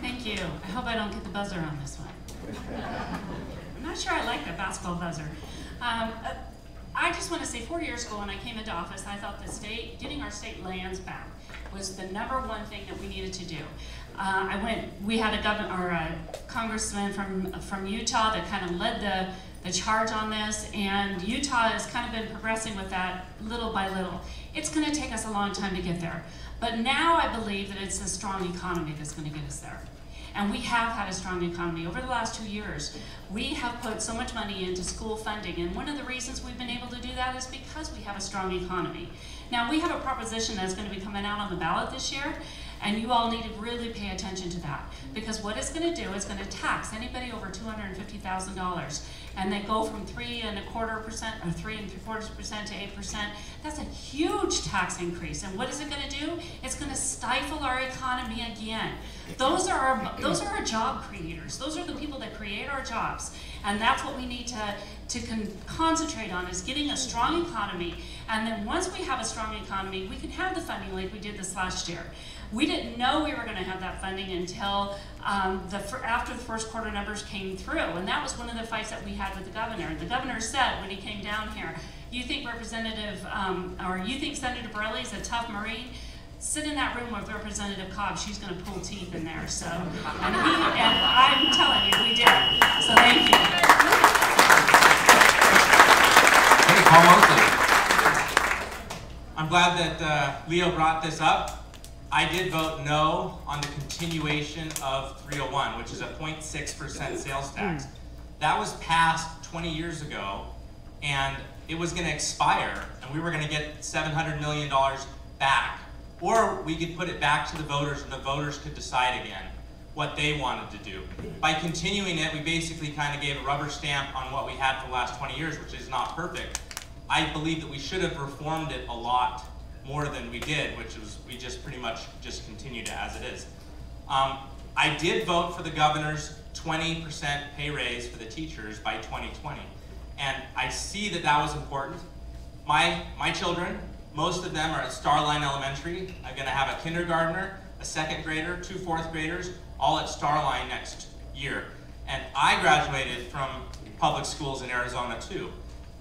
Thank you. I hope I don't get the buzzer on this one. I'm not sure I like the basketball buzzer. I just want to say 4 years ago when I came into office, I thought getting our state lands back was the #1 thing that we needed to do. We had a congressman from Utah that kind of led the charge on this, and Utah has kind of been progressing with that little by little. It's going to take us a long time to get there, but now I believe that it's a strong economy that's going to get us there. And we have had a strong economy. Over the last 2 years, we have put so much money into school funding, and one of the reasons we've been able to do that is because we have a strong economy. Now, we have a proposition that's going to be coming out on the ballot this year, and you all need to really pay attention to that, because what it's going to do is going to tax anybody over $250,000, and they go from 3.25% or 3.75% to 8%. That's a huge tax increase, and what is it going to do? It's going to stifle our economy again. Those are our job creators. Those are the people that create our jobs, and that's what we need to concentrate on, is getting a strong economy. And then once we have a strong economy, we can have the funding like we did this last year. We didn't know we were going to have that funding until after the first quarter numbers came through, and that was one of the fights that we had with the governor. The governor said when he came down here, you think Senator Borelli is a tough Marine? Sit in that room with Representative Cobb. She's going to pull teeth in there. So, and I'm telling you, we did. So thank you. Hey, Paul Mosley. I'm glad that Leo brought this up. I did vote no on the continuation of 301, which is a 0.6% sales tax. That was passed 20 years ago, and it was going to expire, and we were going to get $700 million back. Or we could put it back to the voters, and the voters could decide again what they wanted to do. By continuing it, we basically kind of gave a rubber stamp on what we had for the last 20 years, which is not perfect. I believe that we should have reformed it a lot more than we did, which was we just pretty much just continued it as it is. I did vote for the governor's 20% pay raise for the teachers by 2020. And I see that that was important. My children, most of them are at Starline Elementary. I'm gonna have a kindergartner, a second grader, 2 fourth graders, all at Starline next year. And I graduated from public schools in Arizona too.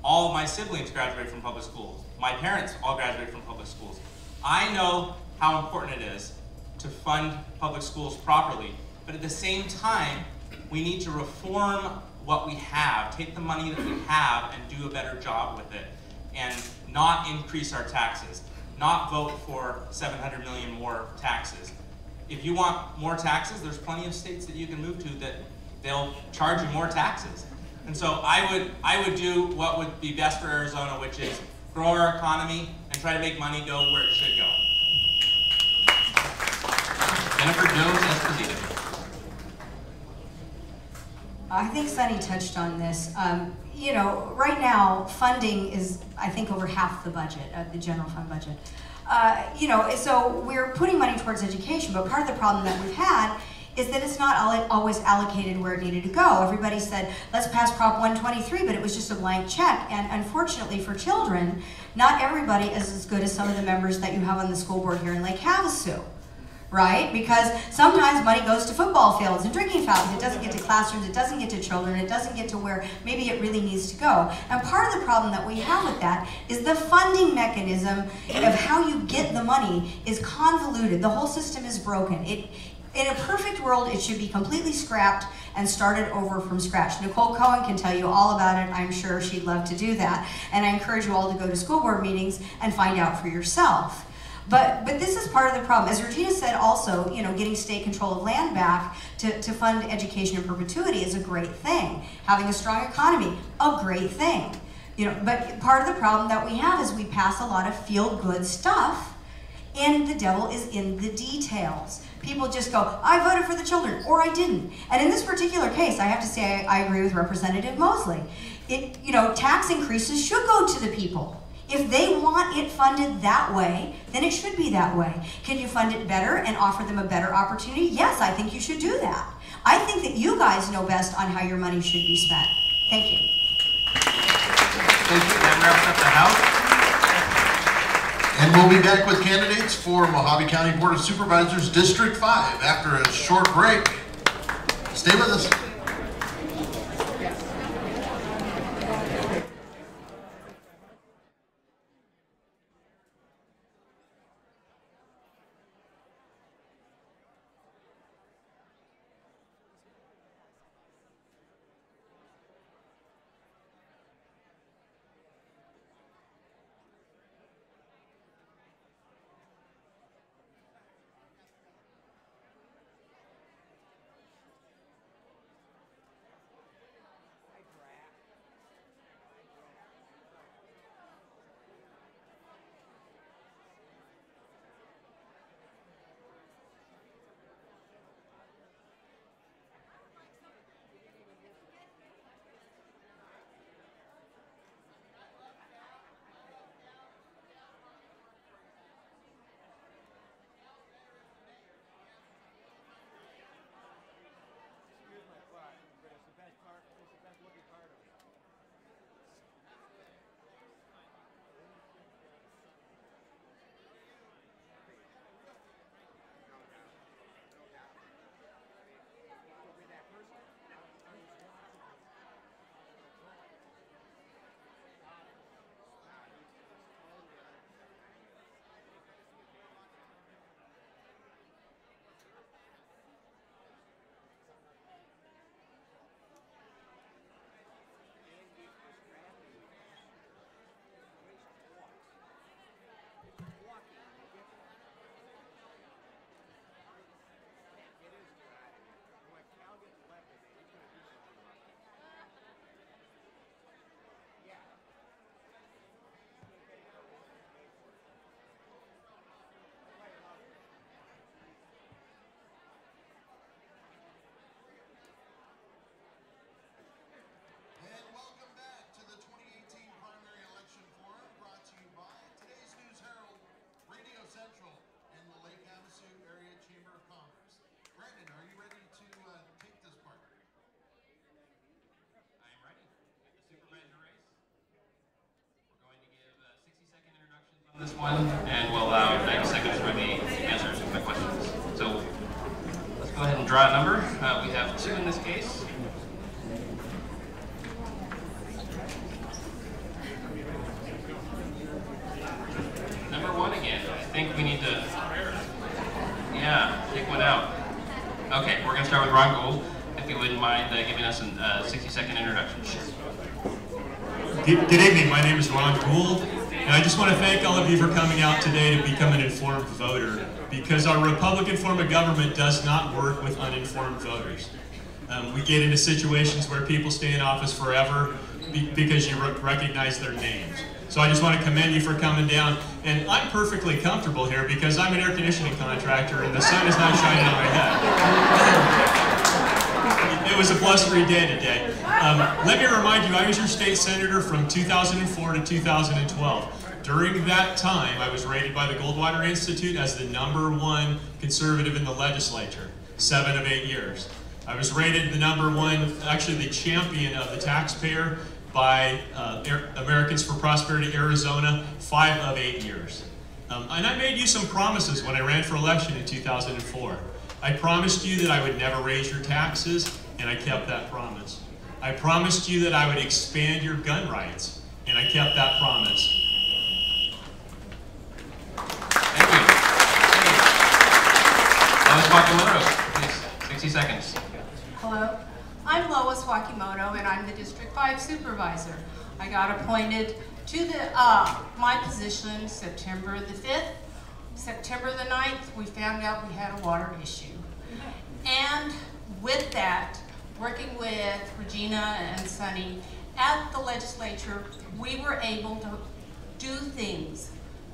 All of my siblings graduated from public schools. My parents all graduated from public schools. I know how important it is to fund public schools properly, but at the same time, we need to reform what we have, take the money that we have and do a better job with it, and not increase our taxes, not vote for 700 million more taxes. If you want more taxes, there's plenty of states that you can move to that they'll charge you more taxes. And so I would do what would be best for Arizona, which is grow our economy and try to make money go where it should go. Jennifer Jones Esposito. I think Sunny touched on this. You know, right now, funding is, I think, over half the budget, the general fund budget. You know, so we're putting money towards education, but part of the problem that we've had is that it's not always allocated where it needed to go. Everybody said, let's pass Prop 123, but it was just a blank check. And unfortunately for children, not everybody is as good as some of the members that you have on the school board here in Lake Havasu, right? Because sometimes money goes to football fields and drinking fountains. It doesn't get to classrooms, it doesn't get to children, it doesn't get to where maybe it really needs to go. And part of the problem that we have with that is the funding mechanism of how you get the money is convoluted. The whole system is broken. In a perfect world, it should be completely scrapped and started over from scratch. Nicole Cohen can tell you all about it. I'm sure she'd love to do that. And I encourage you all to go to school board meetings and find out for yourself. But this is part of the problem. As Regina said also, you know, getting state control of land back to fund education in perpetuity is a great thing. Having a strong economy, a great thing. You know, but part of the problem that we have is we pass a lot of feel-good stuff, and the devil is in the details. People just go, I voted for the children, or I didn't. And in this particular case, I have to say I agree with Representative Mosley. You know, tax increases should go to the people. If they want it funded that way, then it should be that way. Can you fund it better and offer them a better opportunity? Yes, I think you should do that. I think that you guys know best on how your money should be spent. Thank you. Thank you. That wraps up the House. And we'll be back with candidates for Mojave County Board of Supervisors District 5 after a short break. Stay with us. Central and the Lake Havasu Area Chamber of Commerce. Brandon, are you ready to take this part? I am ready. The supervisor race. We're going to give 60-second introductions on this one, and we'll allow 90 seconds for the answers to the questions. So let's go ahead and draw a number. We have 2 in this case. Number 1 again. I think we need to, take one out. Okay, we're going to start with Ron Gould, if you wouldn't mind giving us a 60-second introduction. Good evening, my name is Ron Gould, and I just want to thank all of you for coming out today to become an informed voter, because our Republican form of government does not work with uninformed voters. We get into situations where people stay in office forever because you recognize their names. So I just want to commend you for coming down. And I'm perfectly comfortable here because I'm an air conditioning contractor and the sun is not shining on my head. It was a blustery day today. Let me remind you, I was your state senator from 2004 to 2012. During that time, I was rated by the Goldwater Institute as the #1 conservative in the legislature, 7 of 8 years. I was rated the #1, actually the champion of the taxpayer, by Americans for Prosperity Arizona, 5 of 8 years. And I made you some promises when I ran for election in 2004. I promised you that I would never raise your taxes, and I kept that promise. I promised you that I would expand your gun rights, and I kept that promise. Thank you. Lois Wakimoto, please, 60 seconds. Hello, I'm Lois Wakimoto, and I'm the District 5 Supervisor. I got appointed to my position September the 5th. September the 9th, we found out we had a water issue. And with that, working with Regina and Sunny at the legislature, we were able to do things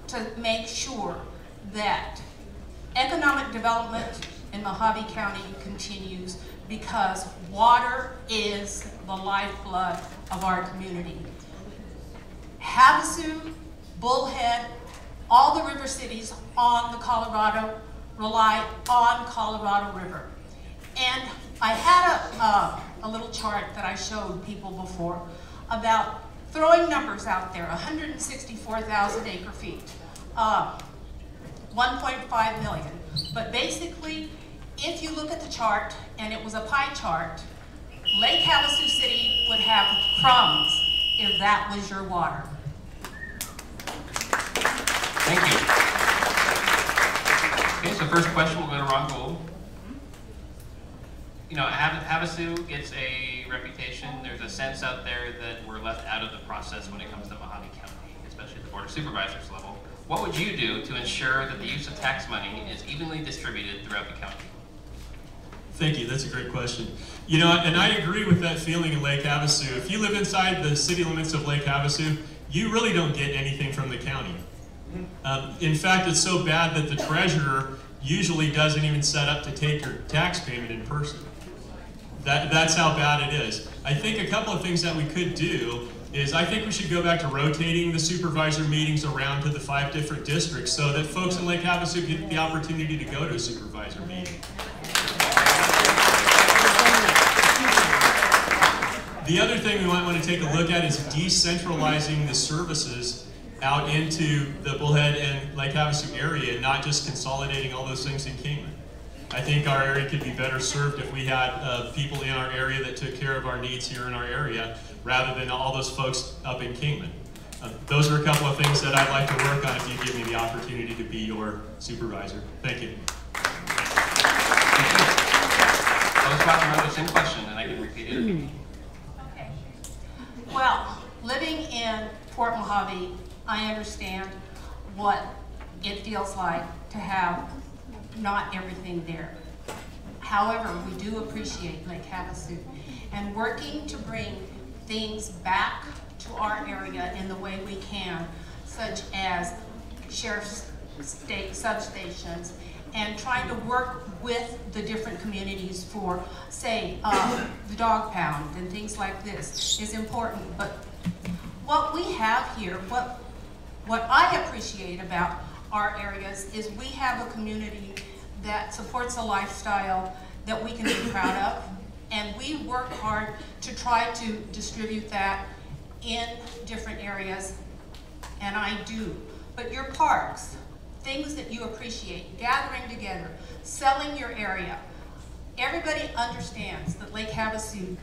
to make sure that economic development in Mojave County continues, because water is the lifeblood of our community. Havasu Bullhead, all the river cities on the Colorado rely on Colorado River. And I had a little chart that I showed people before about throwing numbers out there, 164,000 acre feet, 1.5 million. But basically, if you look at the chart, and it was a pie chart, Lake Havasu City would have crumbs if that was your water. Thank you. Okay, so first question will go to Ron Gould. You know, Havasu gets a reputation. There's a sense out there that we're left out of the process when it comes to Mojave County, especially at the Board of Supervisors level. What would you do to ensure that the use of tax money is evenly distributed throughout the county? Thank you, that's a great question. You know, and I agree with that feeling in Lake Havasu. If you live inside the city limits of Lake Havasu, you really don't get anything from the county. In fact, it's so bad that the treasurer usually doesn't even set up to take your tax payment in person. That's how bad it is. I think a couple of things that we could do is I think we should go back to rotating the supervisor meetings around to the 5 different districts so that folks in Lake Havasu get the opportunity to go to a supervisor meeting. The other thing we might want to take a look at is decentralizing the services out into the Bullhead and Lake Havasu area, not just consolidating all those things in Kingman. I think our area could be better served if we had people in our area that took care of our needs here in our area, rather than all those folks up in Kingman. Those are a couple of things that I'd like to work on if you give me the opportunity to be your supervisor. Thank you. I was about to know the same question, and I can repeat it. Okay. Well, living in Fort Mojave, I understand what it feels like to have not everything there. However, we do appreciate Lake Havasu, and working to bring things back to our area in the way we can, such as sheriff's state substations, and trying to work with the different communities for, say, the dog pound and things like this is important. But what we have here, what I appreciate about our areas is we have a community that supports a lifestyle that we can be proud of, and we work hard to try to distribute that in different areas, and I do. But your parks, things that you appreciate, gathering together, selling your area, everybody understands that Lake Havasu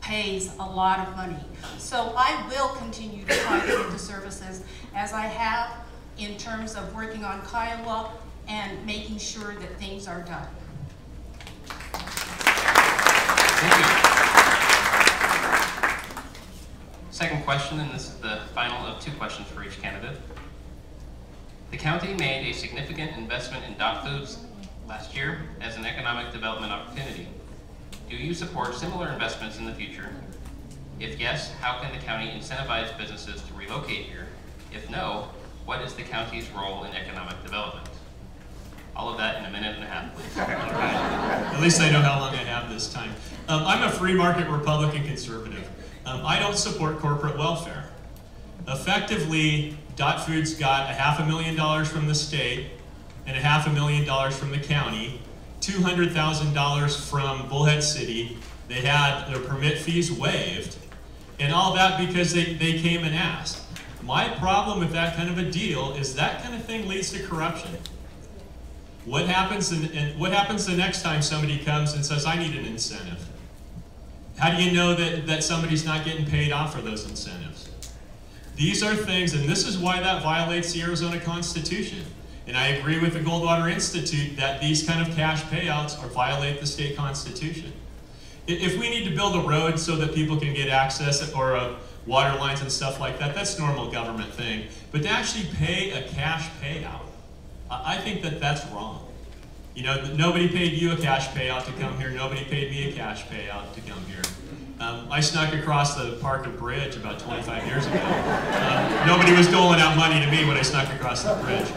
pays a lot of money. So I will continue to try to get the services as I have in terms of working on Kiowa and making sure that things are done. Thank you. Second question, and this is the final of 2 questions for each candidate. The county made a significant investment in dog foods last year as an economic development opportunity. Do you support similar investments in the future? If yes, how can the county incentivize businesses to relocate here? If no, what is the county's role in economic development? All of that in a minute and a half, please. At least I know how long I have this time. I'm a free market Republican conservative. I don't support corporate welfare. Effectively, Dot Foods got $500,000 from the state and $500,000 from the county, $200,000 from Bullhead City. They had their permit fees waived, and all that because they came and asked. My problem with that kind of a deal is that kind of thing leads to corruption. What happens the next time somebody comes and says, I need an incentive? How do you know that somebody's not getting paid off for those incentives? These are things, and this is why that violates the Arizona Constitution. And I agree with the Goldwater Institute that these kind of cash payouts violate the state constitution. If we need to build a road so that people can get access or water lines and stuff like that, that's normal government thing. But to actually pay a cash payout, I think that's wrong. You know, nobody paid you a cash payout to come here. Nobody paid me a cash payout to come here. I snuck across the Parker Bridge about 25 years ago. Nobody was doling out money to me when I snuck across the bridge.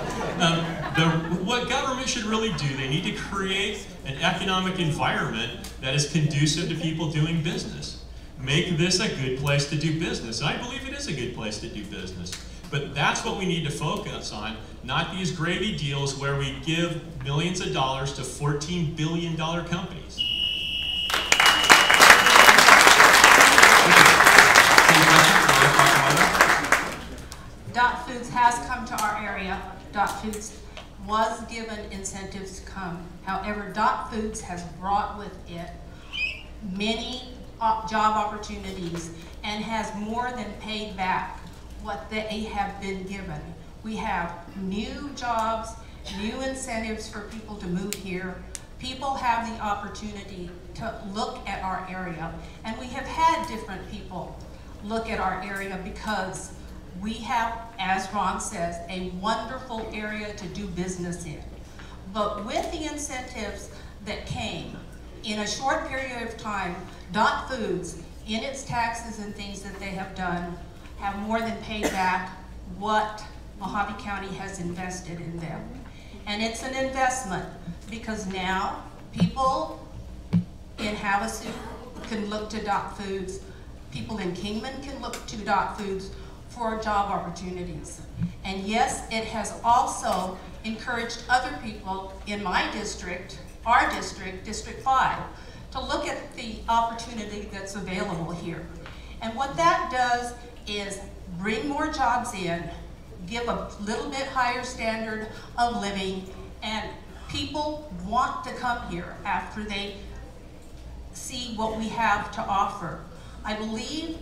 What government should really do, they need to create an economic environment that is conducive to people doing business. Make this a good place to do business. And I believe it is a good place to do business. But that's what we need to focus on, not these gravy deals where we give millions of dollars to $14 billion companies. Dot Foods has come to our area. Dot Foods was given incentives to come. However, Dot Foods has brought with it many job opportunities and has more than paid back what they have been given. We have new jobs, new incentives for people to move here. People have the opportunity to look at our area, and we have had different people look at our area because we have, as Ron says, a wonderful area to do business in. But with the incentives that came in a short period of time, Dot Foods, in its taxes and things that they have done, have more than paid back what Mojave County has invested in them. And it's an investment because now people in Havasu can look to Dot Foods, people in Kingman can look to Dot Foods for job opportunities. And yes, it has also encouraged other people in my district, our district, District 5, to look at the opportunity that's available here. And what that does is bring more jobs in, give a little bit higher standard of living, and people want to come here after they see what we have to offer. I believe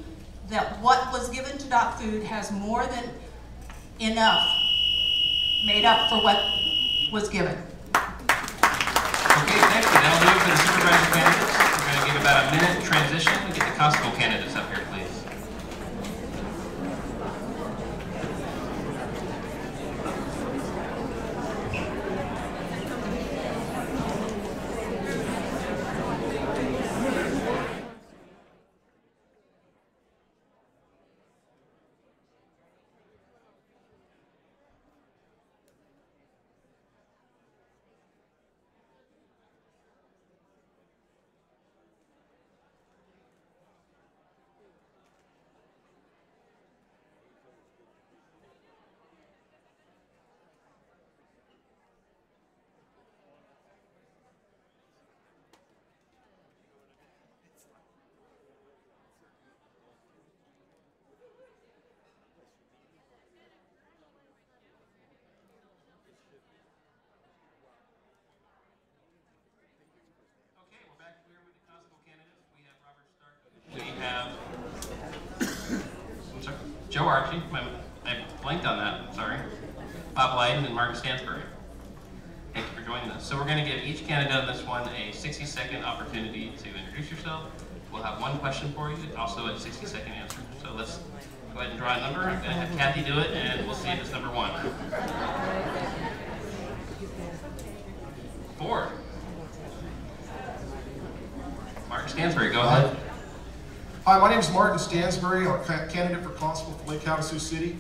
that what was given to Dot Food has more than enough made up for what was given. Okay, thank you. That'll do it for the supervisor candidates. We're going to give about a minute transition and get the constable candidates up here, please. Joe Archie, I blanked on that, I'm sorry. Bob Leiden and Martin Stansbury. Thank you for joining us. So we're going to give each candidate on this one a 60-second opportunity to introduce yourself. We'll have one question for you, also a 60-second answer. So let's go ahead and draw a number. I'm going to have Kathy do it, and we'll see if it's number 1. 4. Martin Stansbury, go ahead. Hi, my name is Martin Stansbury. I'm a candidate for constable for Lake Havasu City.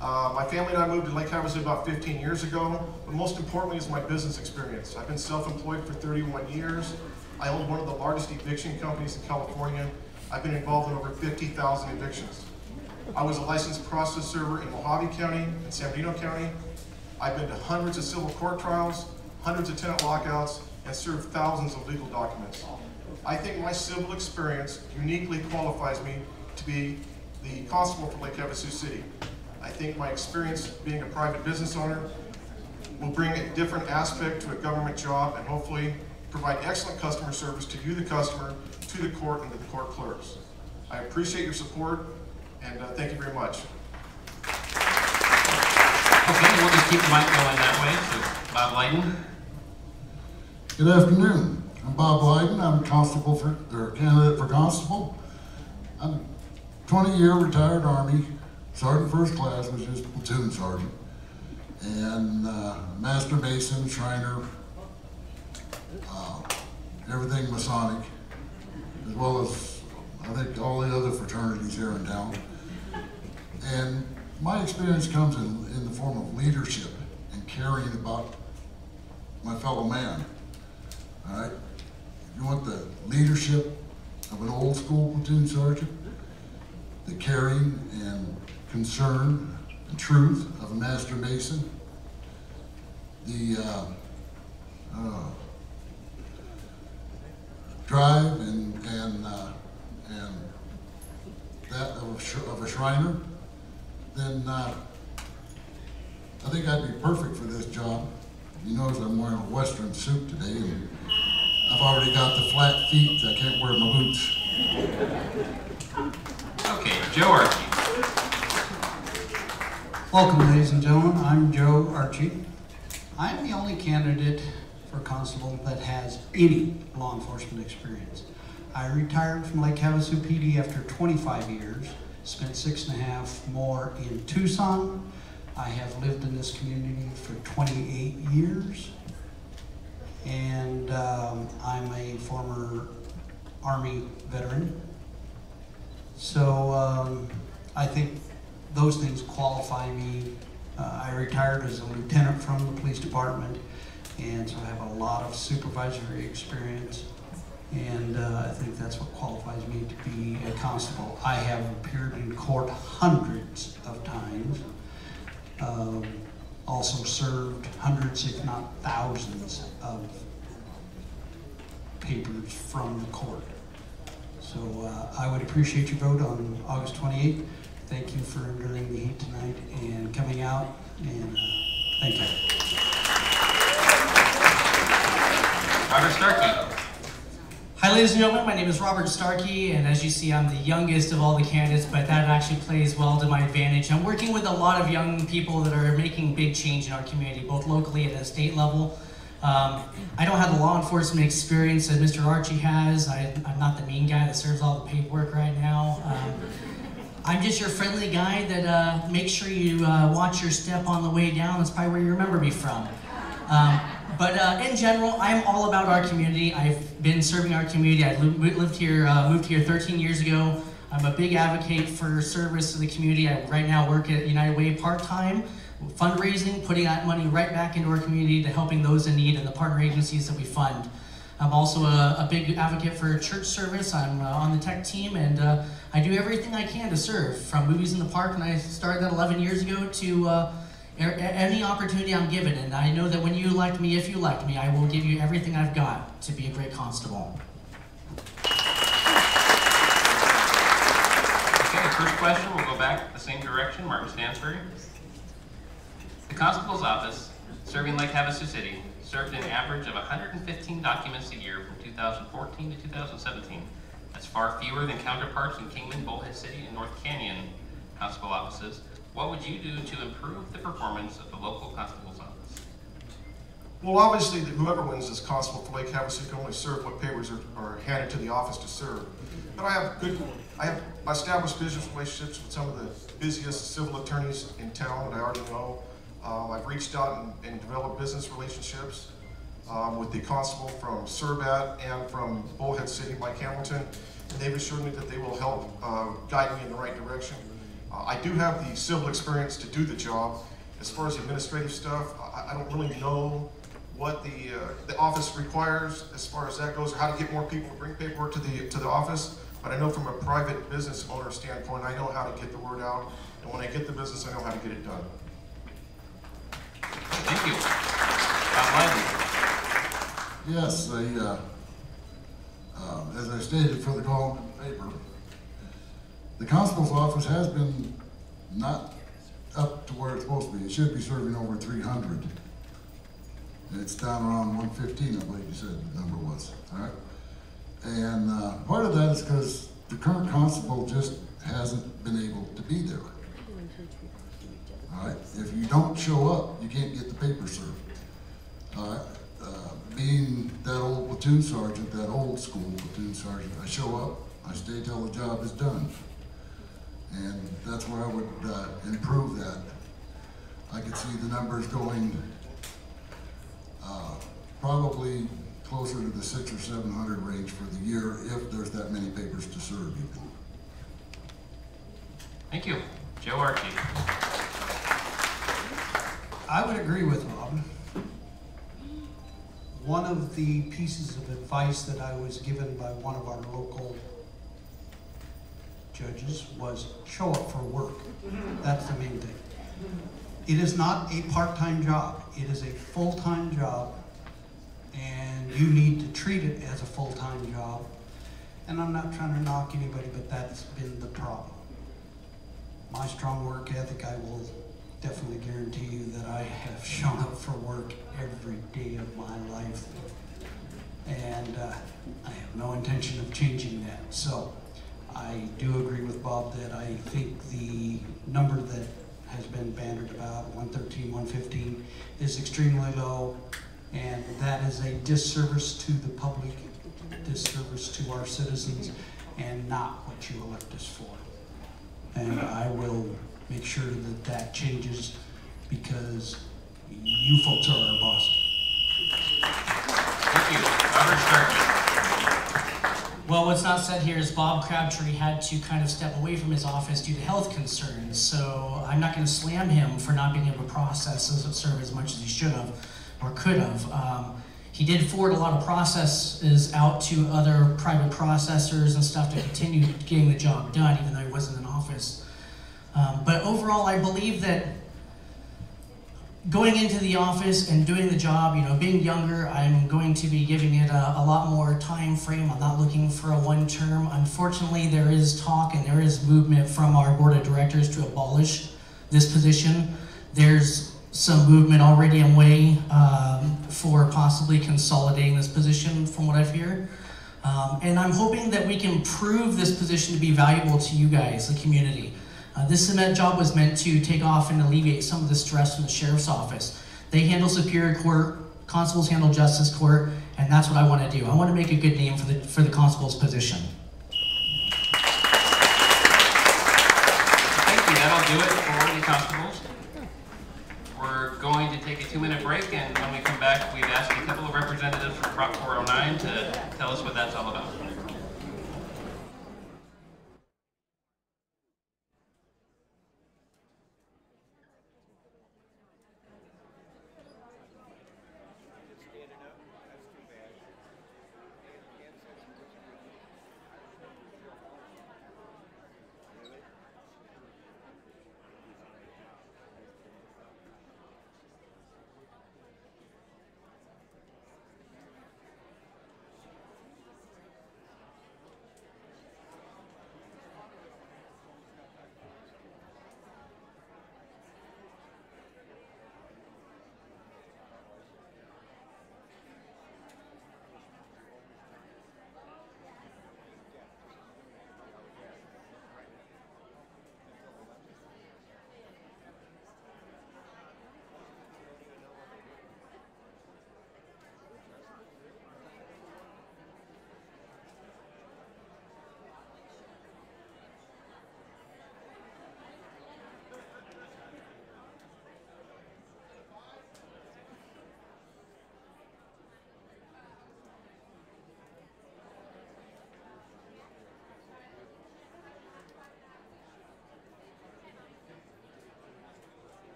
My family and I moved to Lake Havasu about 15 years ago, but most importantly is my business experience. I've been self-employed for 31 years. I own one of the largest eviction companies in California. I've been involved in over 50,000 evictions. I was a licensed process server in Mojave County and San Bernardino County. I've been to hundreds of civil court trials, hundreds of tenant lockouts, and served thousands of legal documents. I think my civil experience uniquely qualifies me to be the constable for Lake Havasu City. I think my experience being a private business owner will bring a different aspect to a government job and hopefully provide excellent customer service to you, the customer, to the court, and to the court clerks. I appreciate your support, and thank you very much. Okay, we'll just keep the mic going that way. So, Bob Leiden. Good afternoon. I'm Bob Leiden. I'm constable candidate for constable. I'm 20-year retired Army, Sergeant First Class, which is platoon sergeant, and Master Mason, Shriner, everything Masonic, as well as I think all the other fraternities here in town. And my experience comes in the form of leadership and caring about my fellow man. All right. You want the leadership of an old school platoon sergeant, the caring and concern truth of a master mason, the drive and that of a Shriner, then I think I'd be perfect for this job. You notice I'm wearing a Western suit today, and I've already got the flat feet, so I can't wear my boots. Okay, Joe Archie. Welcome, ladies and gentlemen. I'm Joe Archie. I'm the only candidate for constable that has any law enforcement experience. I retired from Lake Havasu PD after 25 years, spent 6.5 more in Tucson. I have lived in this community for 28 years, and I'm a former Army veteran. So I think those things qualify me. I retired as a lieutenant from the police department, and so I have a lot of supervisory experience, and I think that's what qualifies me to be a constable. I have appeared in court hundreds of times, also served hundreds, if not thousands, of papers from the court. So I would appreciate your vote on August 28th. Thank you for enduring the heat tonight and coming out, and thank you. Robert Starkey. Hi ladies and gentlemen, my name is Robert Starkey, and as you see I'm the youngest of all the candidates, but that actually plays well to my advantage. I'm working with a lot of young people that are making big change in our community, both locally and at a state level. I don't have the law enforcement experience that Mr. Archie has. I'm not the mean guy that serves all the paperwork right now. I'm just your friendly guy that makes sure you watch your step on the way down. That's probably where you remember me from. But in general, I'm all about our community. I've been serving our community. I moved here 13 years ago. I'm a big advocate for service to the community. I right now work at United Way part-time, fundraising, putting that money right back into our community to helping those in need and the partner agencies that we fund. I'm also a big advocate for church service. I'm on the tech team, and I do everything I can to serve, from movies in the park, and I started that 11 years ago, to any opportunity I'm given. And I know that when you elect me, if you elect me, I will give you everything I've got to be a great constable. Okay, first question, we'll go back the same direction. Martin Stansbury. The constable's office, serving Lake Havasu City, served an average of 115 documents a year from 2014 to 2017. That's far fewer than counterparts in Kingman, Bullhead City, and North Canyon constable offices. What would you do to improve the performance of the local constable's office? Well, obviously, whoever wins this constable for Lake Havasu can only serve what papers are handed to the office to serve. But I have established business relationships with some of the busiest civil attorneys in town that I already know. I've reached out and developed business relationships with the constable from Surbat and from Bullhead City, Mike Hamilton, and they've assured me that they will help guide me in the right direction. I do have the civil experience to do the job. As far as administrative stuff, I don't really know what the office requires as far as that goes, or how to get more people to bring paperwork to the office. But I know from a private business owner standpoint, I know how to get the word out, and when I get the business, I know how to get it done. Thank you. Yes, as I stated for the column in the paper, the constable's office has been not up to where it's supposed to be. It should be serving over 300. And it's down around 115, I believe you said the number was, all right? And part of that is because the current constable just hasn't been able to be there. All right, if you don't show up, you can't get the paper served. All right, being that old platoon sergeant, that old school platoon sergeant, I show up, I stay till the job is done. And that's where I would improve that. I could see the numbers going probably closer to the 600 or 700 range for the year if there's that many papers to serve even. Thank you. Joe Archie. I would agree with Rob. One of the pieces of advice that I was given by one of our local judges was show up for work. That's the main thing. It is not a part-time job. It is a full-time job, and you need to treat it as a full-time job. And I'm not trying to knock anybody, but that's been the problem. My strong work ethic, I will definitely guarantee you that I have shown up for work every day of my life. And I have no intention of changing that. So I do agree with Bob that I think the number that has been bandied about, 113, 115, is extremely low, and that is a disservice to the public, disservice to our citizens, and not what you elect us for. And I will make sure that that changes, because you folks are our boss. Thank you. Robert Starkey. Well, what's not said here is Bob Crabtree had to kind of step away from his office due to health concerns, so I'm not going to slam him for not being able to process and serve as much as he should have or could have. He did forward a lot of processes out to other private processors and stuff to continue getting the job done, even though he wasn't in office. But overall, I believe that going into the office and doing the job, you know, being younger, I'm going to be giving it a lot more time frame. I'm not looking for a one term. Unfortunately, there is talk and there is movement from our board of directors to abolish this position. There's some movement already in way for possibly consolidating this position from what I've heard. And I'm hoping that we can prove this position to be valuable to you guys, the community. This job was meant to take off and alleviate some of the stress from the sheriff's office. They handle Superior Court, constables handle Justice Court, and that's what I want to do. I want to make a good name for the constable's position. Thank you. That'll do it for the constables. We're going to take a 2-minute break, and when we come back, we've asked a couple of representatives from Prop 409 to tell us what that's all about.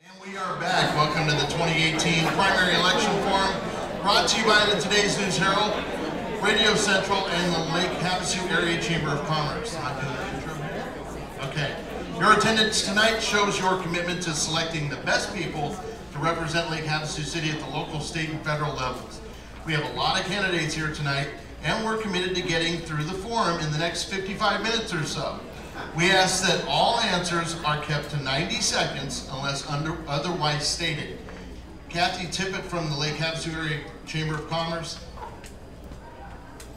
And we are back. Welcome to the 2018 primary election forum, brought to you by the Today's News Herald, Radio Central, and the Lake Havasu Area Chamber of Commerce. Am I doing the intro here? Okay. Your attendance tonight shows your commitment to selecting the best people to represent Lake Havasu City at the local, state, and federal levels. We have a lot of candidates here tonight, and we're committed to getting through the forum in the next 55 minutes or so. We ask that all answers are kept to 90 seconds unless otherwise stated. Kathy Tippett from the Lake Havasu Area Chamber of Commerce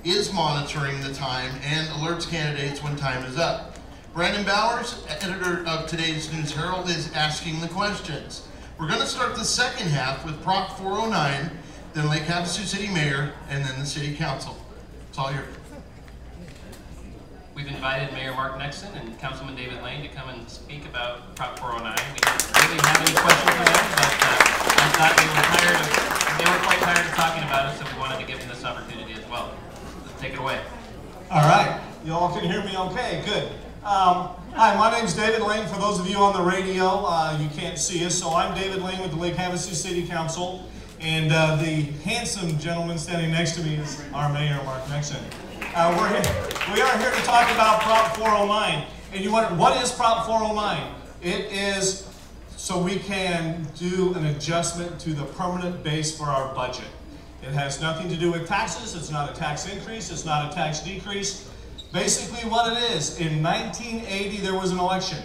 is monitoring the time and alerts candidates when time is up. Brandon Bowers, editor of today's News Herald, is asking the questions. We're going to start the second half with Prop 409, then Lake Havasu City Mayor, and then the City Council. It's all yours. We've invited Mayor Mark Nexon and Councilman David Lane to come and speak about Prop 409. We didn't really have any questions for them, but I thought they were quite tired of talking about it, so we wanted to give them this opportunity as well. Let's take it away. All right, you all can hear me okay, good. Hi, my name's David Lane. For those of you on the radio, you can't see us, so I'm David Lane with the Lake Havasu City Council, and the handsome gentleman standing next to me is our Mayor, Mark Nexon. We are here to talk about Prop 409. And you wonder, what is Prop 409? It is so we can do an adjustment to the permanent base for our budget. It has nothing to do with taxes. It's not a tax increase. It's not a tax decrease. Basically what it is, in 1980 there was an election,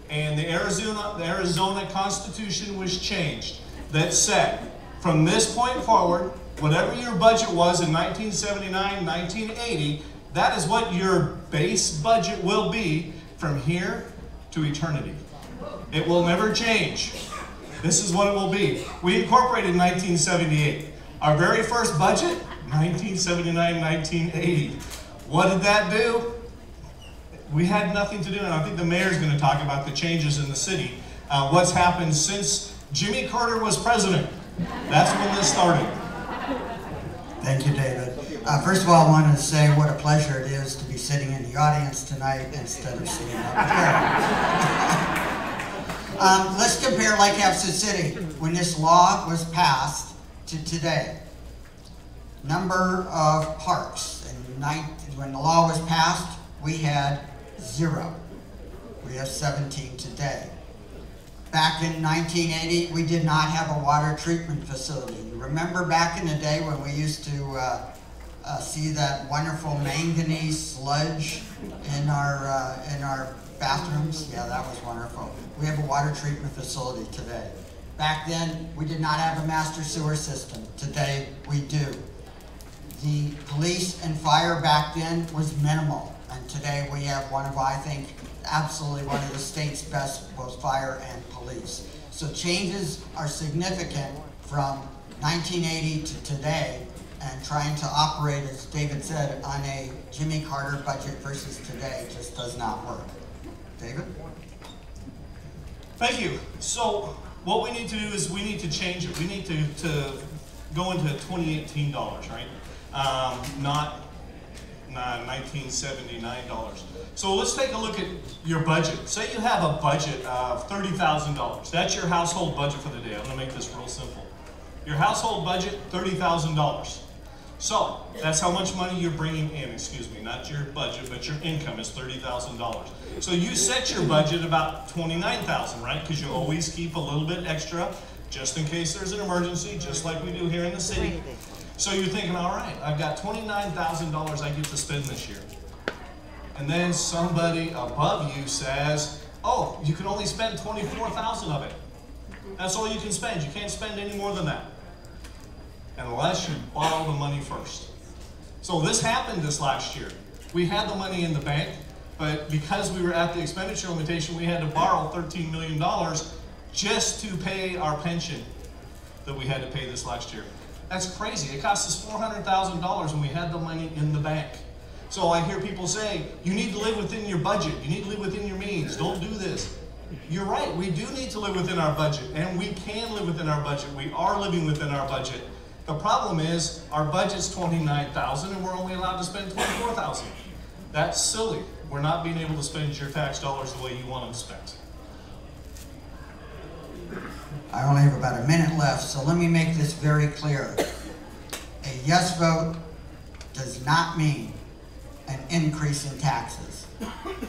and the Arizona Constitution was changed that said, from this point forward, whatever your budget was in 1979, 1980, that is what your base budget will be from here to eternity. It will never change. This is what it will be. We incorporated in 1978. Our very first budget, 1979, 1980. What did that do? We had nothing to do, and I think the mayor's going to talk about the changes in the city. What's happened since Jimmy Carter was president. That's when this started. Thank you, David. First of all, I wanted to say what a pleasure it is to be sitting in the audience tonight instead of sitting up here. Let's compare Lake Havasu City when this law was passed to today. Number of parks. When the law was passed, we had 0. We have 17 today. Back in 1980, we did not have a water treatment facility. You remember back in the day when we used to see that wonderful manganese sludge in our bathrooms? Yeah, that was wonderful. We have a water treatment facility today. Back then, we did not have a master sewer system. Today, we do. The police and fire back then was minimal, and today we have one of, I think, absolutely one of the state's best, both fire and police. So changes are significant from 1980 to today, and trying to operate, as David said, on a Jimmy Carter budget versus today just does not work. David? Thank you. So what we need to do is we need to change it. We need to go into 2018 dollars, right? Not $1979. So let's take a look at your budget. Say you have a budget of $30,000. That's your household budget for the day. I'm going to make this real simple. Your household budget, $30,000. So that's how much money you're bringing in, excuse me, not your budget, but your income is $30,000. So you set your budget about $29,000, right? Because you always keep a little bit extra just in case there's an emergency, just like we do here in the city. So you're thinking, all right, I've got $29,000 I get to spend this year. And then somebody above you says, oh, you can only spend $24,000 of it. That's all you can spend. You can't spend any more than that, unless you borrow the money first. So this happened this last year. We had the money in the bank, but because we were at the expenditure limitation, we had to borrow $13 million just to pay our pension that we had to pay this last year. That's crazy. It cost us $400,000 when we had the money in the bank. So I hear people say, you need to live within your budget. You need to live within your means. Don't do this. You're right. We do need to live within our budget, and we can live within our budget. We are living within our budget. The problem is our budget's $29,000 and we're only allowed to spend $24,000. That's silly. We're not being able to spend your tax dollars the way you want them spent. I only have about a minute left, so let me make this very clear. A yes vote does not mean an increase in taxes.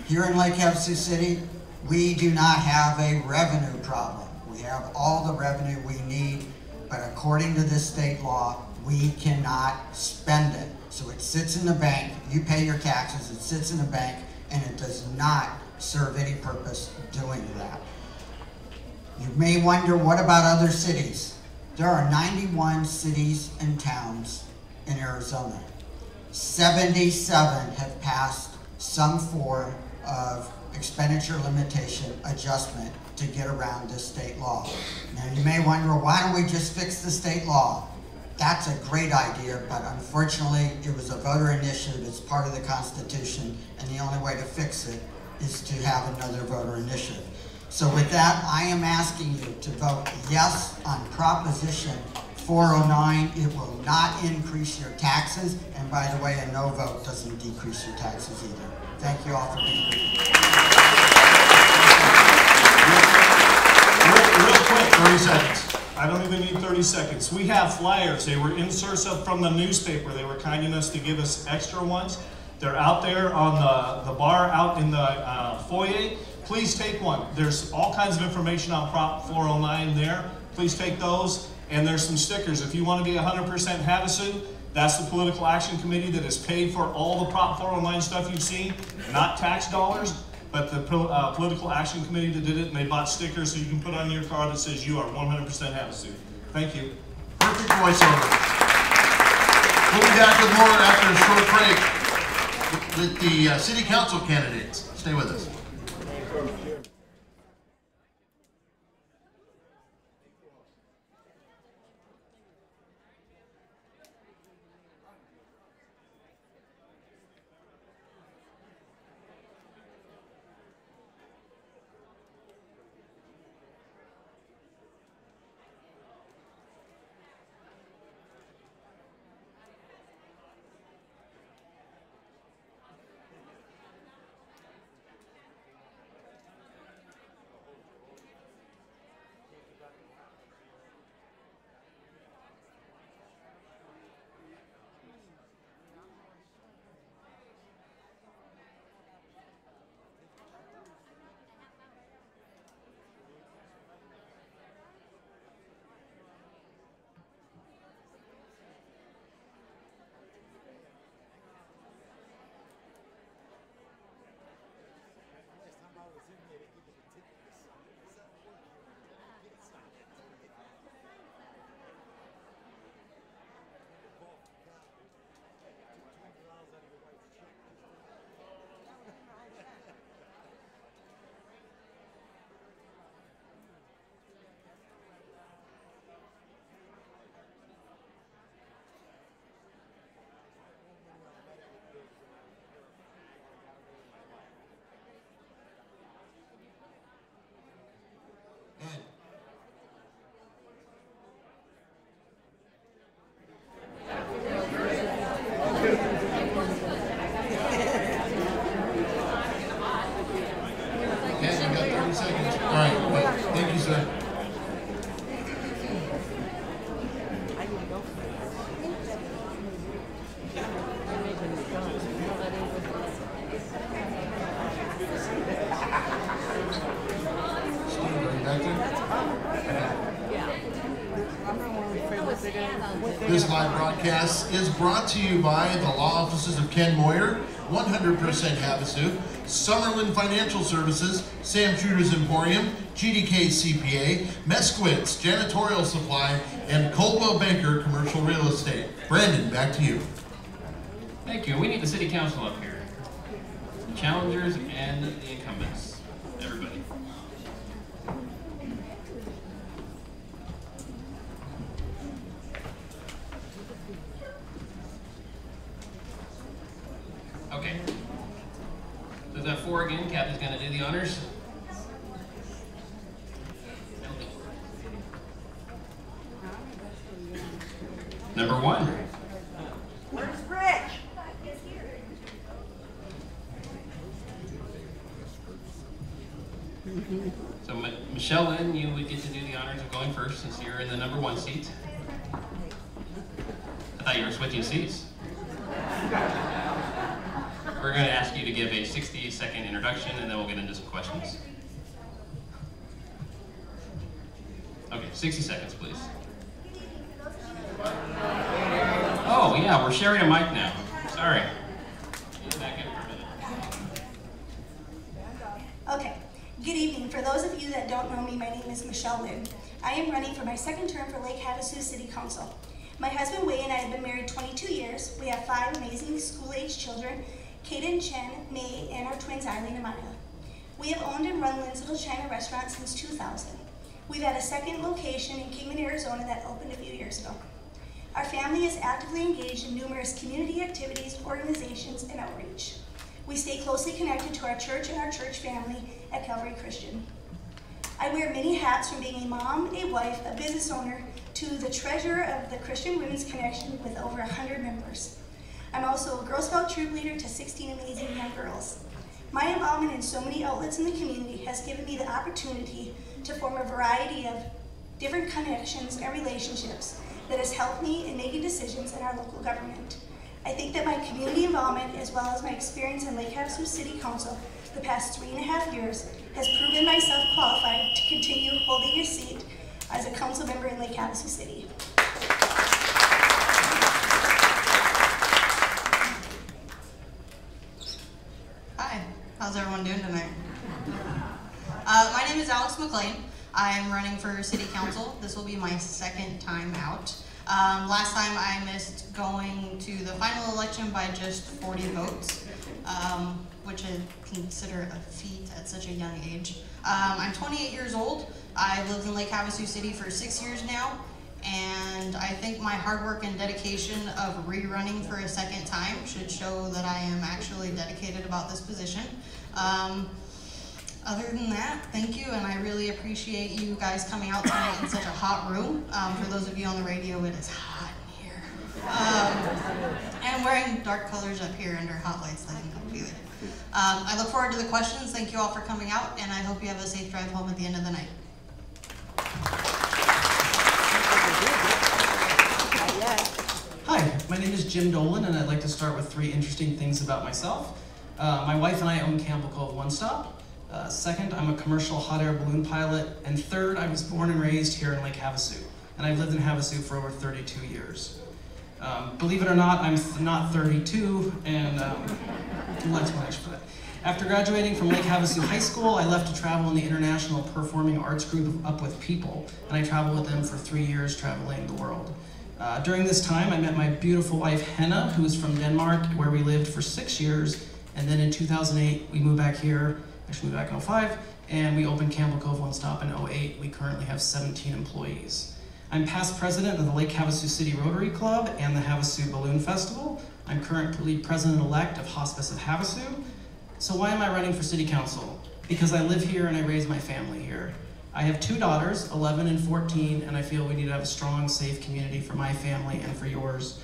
Here in Lake Havasu City, we do not have a revenue problem. We have all the revenue we need, but according to this state law, we cannot spend it. So it sits in the bank, you pay your taxes, it sits in the bank, and it does not serve any purpose doing that. You may wonder, what about other cities? There are 91 cities and towns in Arizona. 77 have passed some form of expenditure limitation adjustment to get around this state law. Now you may wonder, why don't we just fix the state law? That's a great idea, but unfortunately it was a voter initiative, it's part of the Constitution, and the only way to fix it is to have another voter initiative. So with that, I am asking you to vote yes on Proposition 409. It will not increase your taxes, and by the way, a no vote doesn't decrease your taxes either. Thank you all for being here. Real quick, 30 seconds. I don't even need 30 seconds. We have flyers. They were inserts up from the newspaper. They were kind enough to give us extra ones. They're out there on the bar out in the foyer. Please take one. There's all kinds of information on Prop 409 there. Please take those. And there's some stickers. If you want to be 100% Havasu, that's the Political Action Committee that has paid for all the Prop 409 stuff you've seen, not tax dollars, but the Political Action Committee that did it, and they bought stickers so you can put on your car that says you are 100% Havasu. Thank you. Perfect voiceover. We'll be back with more after a short break with the City Council candidates. Stay with us. This live broadcast is brought to you by the law offices of Ken Moyer, 100% Havasu, Summerlin Financial Services, Sam Shooter's Emporium, GDK CPA, Mesquit's Janitorial Supply, and Coldwell Banker Commercial Real Estate. Brandon, back to you. Thank you. We need the City Council up here. The challengers and the incumbents. Everybody. Okay. So is that 4 again? Kathy's going to do the honors. Number 1. Where's Rich? So Michelle Lynn, you would get to do the honors of going first since you're in the number 1 seat. I thought you were switching seats. We're going to ask you to give a 60-second introduction and then we'll get into some questions. 60 seconds, please. Oh, yeah, we're sharing a mic now. Sorry. Back in for a minute. Okay. Good evening. For those of you that don't know me, my name is Michelle Lynn. I am running for my second term for Lake Havasu City Council. My husband Wayne and I have been married 22 years. We have 5 amazing school-age children, Kaden, Chen, May, and our twins Eileen and Maya. We have owned and run Lynn's Little China restaurant since 2000. We've had a second location in Kingman, Arizona that opened a few years ago. Our family is actively engaged in numerous community activities, organizations, and outreach. We stay closely connected to our church and our church family at Calvary Christian. I wear many hats, from being a mom, a wife, a business owner, to the treasurer of the Christian Women's Connection with over 100 members. I'm also a Girl Scout troop leader to 16 amazing young girls. My involvement in so many outlets in the community has given me the opportunity to form a variety of different connections and relationships that has helped me in making decisions in our local government. I think that my community involvement, as well as my experience in Lake Havasu City Council the past 3.5 years, has proven myself qualified to continue holding a seat as a council member in Lake Havasu City. Hi, how's everyone doing tonight? My name is Alex McLean. I am running for City Council. This will be my second time out. Last time I missed going to the final election by just 40 votes, which I consider a feat at such a young age. I'm 28 years old. I've lived in Lake Havasu City for 6 years now, and I think my hard work and dedication of rerunning for a second time should show that I am actually dedicated about this position. Other than that, thank you, and I really appreciate you guys coming out tonight in such a hot room. For those of you on the radio, it is hot in here. And wearing dark colors up here under hot lights doesn't help either. I look forward to the questions. Thank you all for coming out, and I hope you have a safe drive home at the end of the night. Hi, my name is Jim Dolan, and I'd like to start with 3 interesting things about myself. My wife and I own Campbell Cove One Stop. Second, I'm a commercial hot air balloon pilot. And third, I was born and raised here in Lake Havasu. And I've lived in Havasu for over 32 years. Believe it or not, I'm not 32, and no explanation for that. After graduating from Lake Havasu High School, I left to travel in the International Performing Arts Group of Up With People, and I traveled with them for 3 years, traveling the world. During this time, I met my beautiful wife, Henna, who is from Denmark, where we lived for 6 years, and then in 2008, we moved back here. Actually moved back in 2005, and we opened Campbell Cove One Stop in 2008. We currently have 17 employees. I'm past president of the Lake Havasu City Rotary Club and the Havasu Balloon Festival. I'm currently president-elect of Hospice of Havasu. So why am I running for city council? Because I live here and I raise my family here. I have 2 daughters, 11 and 14, and I feel we need to have a strong, safe community for my family and for yours.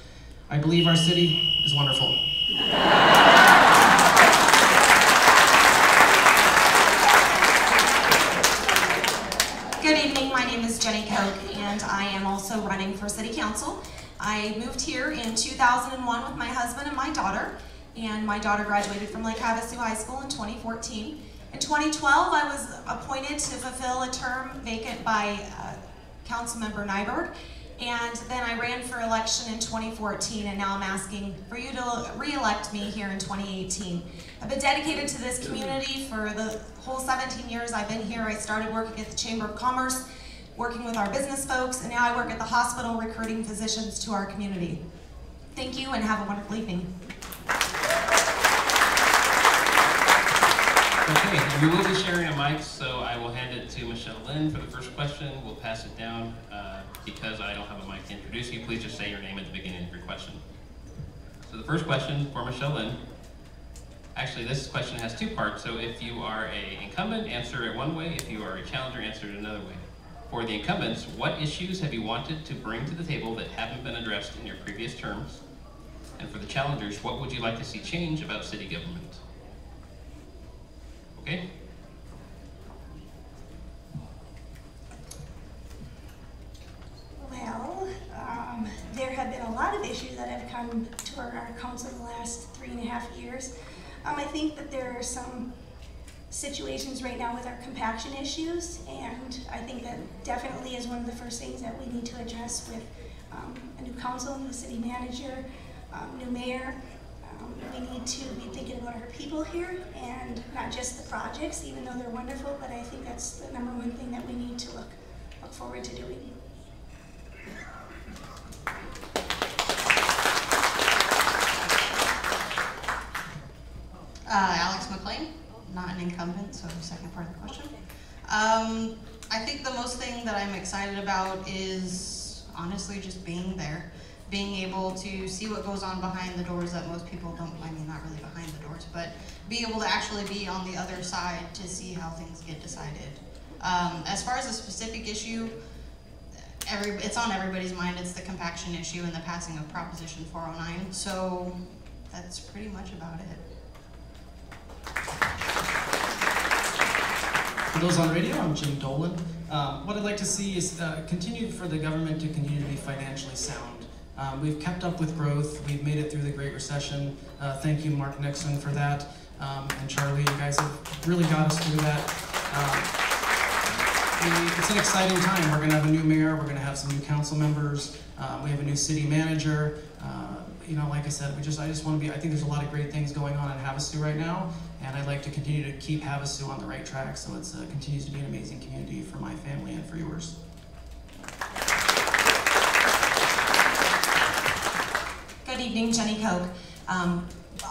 I believe our city is wonderful. Good evening, my name is Jenny Koch, and I am also running for City Council. I moved here in 2001 with my husband and my daughter, and my daughter graduated from Lake Havasu High School in 2014. In 2012, I was appointed to fulfill a term vacant by Councilmember Nyberg, and then I ran for election in 2014, and now I'm asking for you to re-elect me here in 2018. I've been dedicated to this community for the whole 17 years I've been here. I started working at the Chamber of Commerce, working with our business folks, and now I work at the hospital recruiting physicians to our community. Thank you and have a wonderful evening. Okay, we will be sharing a mic, so I will hand it to Michelle Lynn for the first question. We'll pass it down. Because I don't have a mic to introduce you, please just say your name at the beginning of your question. So the first question for Michelle Lynn. Actually, this question has 2 parts, so if you are an incumbent, answer it one way. If you are a challenger, answer it another way. For the incumbents, what issues have you wanted to bring to the table that haven't been addressed in your previous terms? And for the challengers, what would you like to see change about city government? Okay? Well, there have been a lot of issues that have come to our council in the last 3.5 years. I think that there are some situations right now with our compaction issues, and I think that definitely is one of the first things that we need to address with a new council, new city manager, new mayor. We need to be thinking about our people here and not just the projects, even though they're wonderful, but I think that's the number one thing that we need to look forward to doing. Alex McLean, not an incumbent, so the second part of the question. I think the most thing that I'm excited about is honestly just being there. Being able to see what goes on behind the doors that most people don't, I mean, not really behind the doors, but be able to actually be on the other side to see how things get decided. As far as a specific issue, it's on everybody's mind. It's the compaction issue and the passing of Proposition 409. So that's pretty much about it. For those on radio, I'm Jim Dolan. What I'd like to see is continue for the government to continue to be financially sound. We've kept up with growth. We've made it through the Great Recession. Thank you, Mark Nixon, for that. And Charlie, you guys have really got us through that. It's an exciting time. We're going to have a new mayor. We're going to have some new council members. We have a new city manager. You know, like I said, I just want to be, I think there's a lot of great things going on in Havasu right now, and I'd like to continue to keep Havasu on the right track so it continues to be an amazing community for my family and for yours. Good evening, Jenny Koch.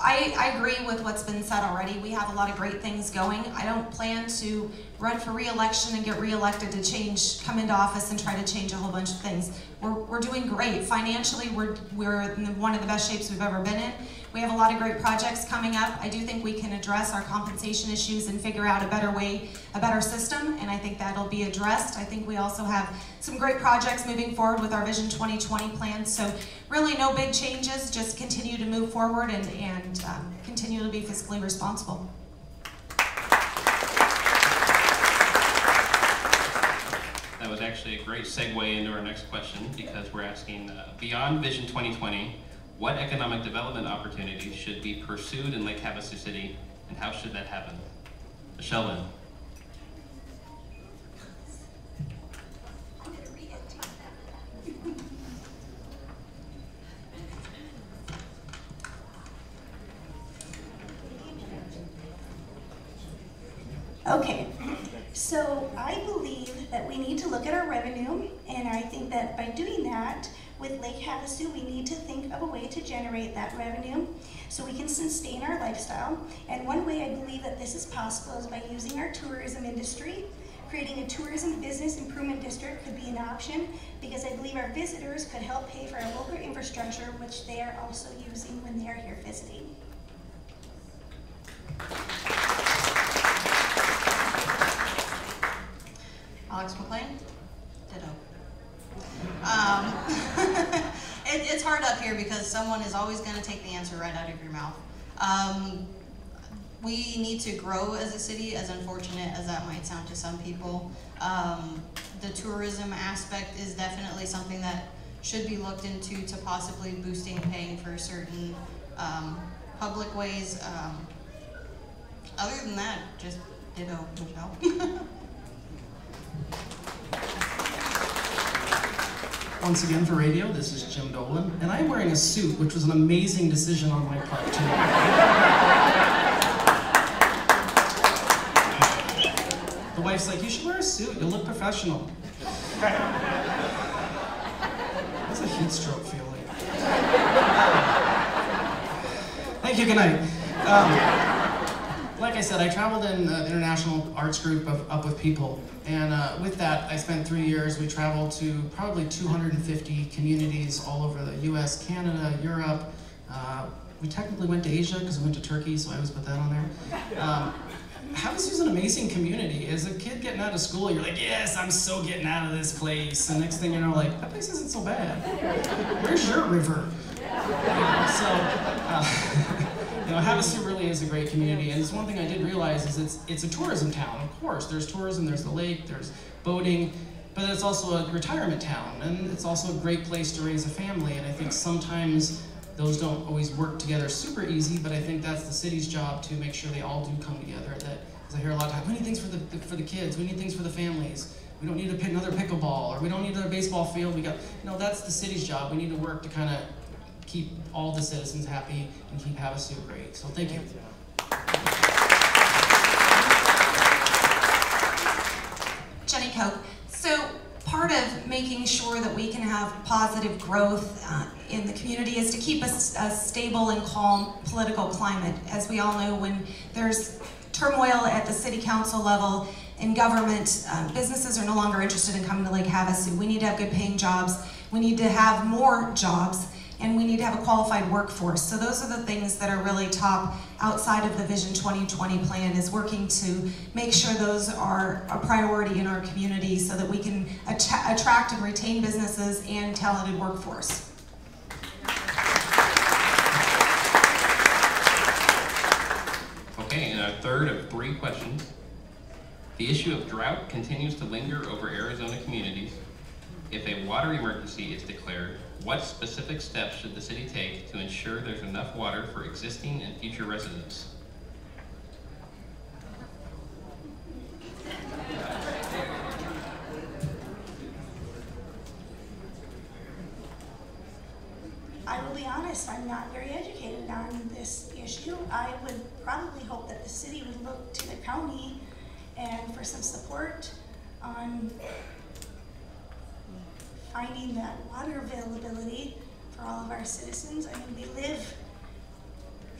I agree with what's been said already. We have a lot of great things going. I don't plan to run for re-election and get re-elected to come into office and try to change a whole bunch of things. We're doing great. Financially, we're in one of the best shapes we've ever been in. We have a lot of great projects coming up. I do think we can address our compensation issues and figure out a better way, a better system, and I think that'll be addressed. I think we also have some great projects moving forward with our Vision 2020 plan. So really no big changes, just continue to move forward and continue to be fiscally responsible. That was actually a great segue into our next question, because we're asking, beyond Vision 2020, what economic development opportunities should be pursued in Lake Havasu City, and how should that happen? Michelle Lynn. Okay, so I believe that we need to look at our revenue, and I think that by doing that, with Lake Havasu, we need to think of a way to generate that revenue so we can sustain our lifestyle. And one way I believe that this is possible is by using our tourism industry. Creating a tourism business improvement district could be an option, because I believe our visitors could help pay for our local infrastructure, which they are also using when they are here visiting. Alex McLean? Ditto. It's hard up here because someone is always going to take the answer right out of your mouth. We need to grow as a city, as unfortunate as that might sound to some people. The tourism aspect is definitely something that should be looked into to possibly boosting paying for certain public ways. Other than that, just ditto, Michelle. Once again for radio, this is Jim Dolan, and I'm wearing a suit, which was an amazing decision on my part too. The wife's like, you should wear a suit, you'll look professional. That's a heat stroke feeling. Thank you, good night. Like I said, I traveled in the international arts group of Up With People, and with that, I spent 3 years. We traveled to probably 250 communities all over the US, Canada, Europe. We technically went to Asia because we went to Turkey, so I always put that on there. Havasu's an amazing community. As a kid getting out of school, you're like, yes, I'm so getting out of this place. And next thing you know, like, that place isn't so bad. Where's your river? You know, Havasu really is a great community, and it's one thing I did realize is it's a tourism town. Of course, there's tourism, there's the lake, there's boating, but it's also a retirement town, and it's also a great place to raise a family. And I think sometimes those don't always work together super easy, but I think that's the city's job to make sure they all do come together, that Because I hear a lot of times, we need things for the kids, we need things for the families. We don't need another pickleball, or we don't need another baseball field. We got, that's the city's job. We need to work to kind of keep all the citizens happy and keep Havasu great. So thank you. Jenny Koch. So part of making sure that we can have positive growth in the community is to keep a stable and calm political climate. As we all know, when there's turmoil at the city council level, in government, businesses are no longer interested in coming to Lake Havasu. We need to have good paying jobs, we need to have more jobs, and we need to have a qualified workforce. So those are the things that are really top outside of the Vision 2020 plan, is working to make sure those are a priority in our community so that we can attract and retain businesses and talented workforce. Okay, and our third of 3 questions. The issue of drought continues to linger over Arizona communities. If a water emergency is declared, what specific steps should the city take to ensure there's enough water for existing and future residents? I will be honest, I'm not very educated on this issue. I would probably hope that the city would look to the county and for some support on finding that water availability for all of our citizens. I mean, we live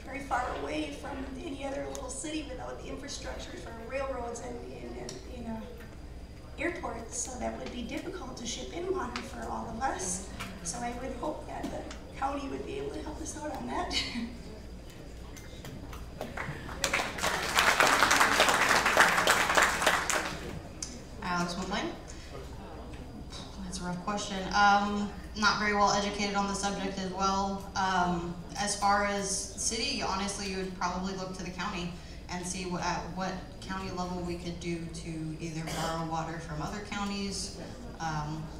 very far away from any other little city without the infrastructure for railroads and airports, so that would be difficult to ship in water for all of us. So I would hope that the county would be able to help us out on that. Alex McLean. That's a rough question. Not very well educated on the subject as well. As far as city, honestly, you would probably look to the county and see at what county level we could do to either borrow water from other counties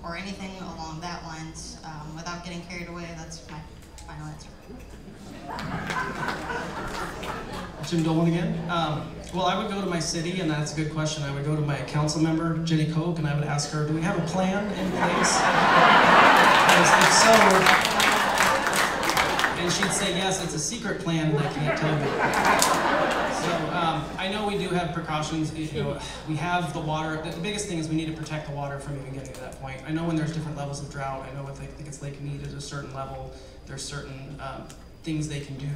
or anything along that lines. Without getting carried away, that's my final answer. Jim Dolan again. Well, I would go to my city, and that's a good question. I would go to my council member, Jenny Koch, and I would ask her, do we have a plan in place? If so, and she'd say, yes, it's a secret plan, and I can't tell you. So I know we do have precautions. We have the water. The biggest thing is we need to protect the water from even getting to that point. I know when there's different levels of drought. I know if I think it's Lake Mead at a certain level, there's certain things they can do,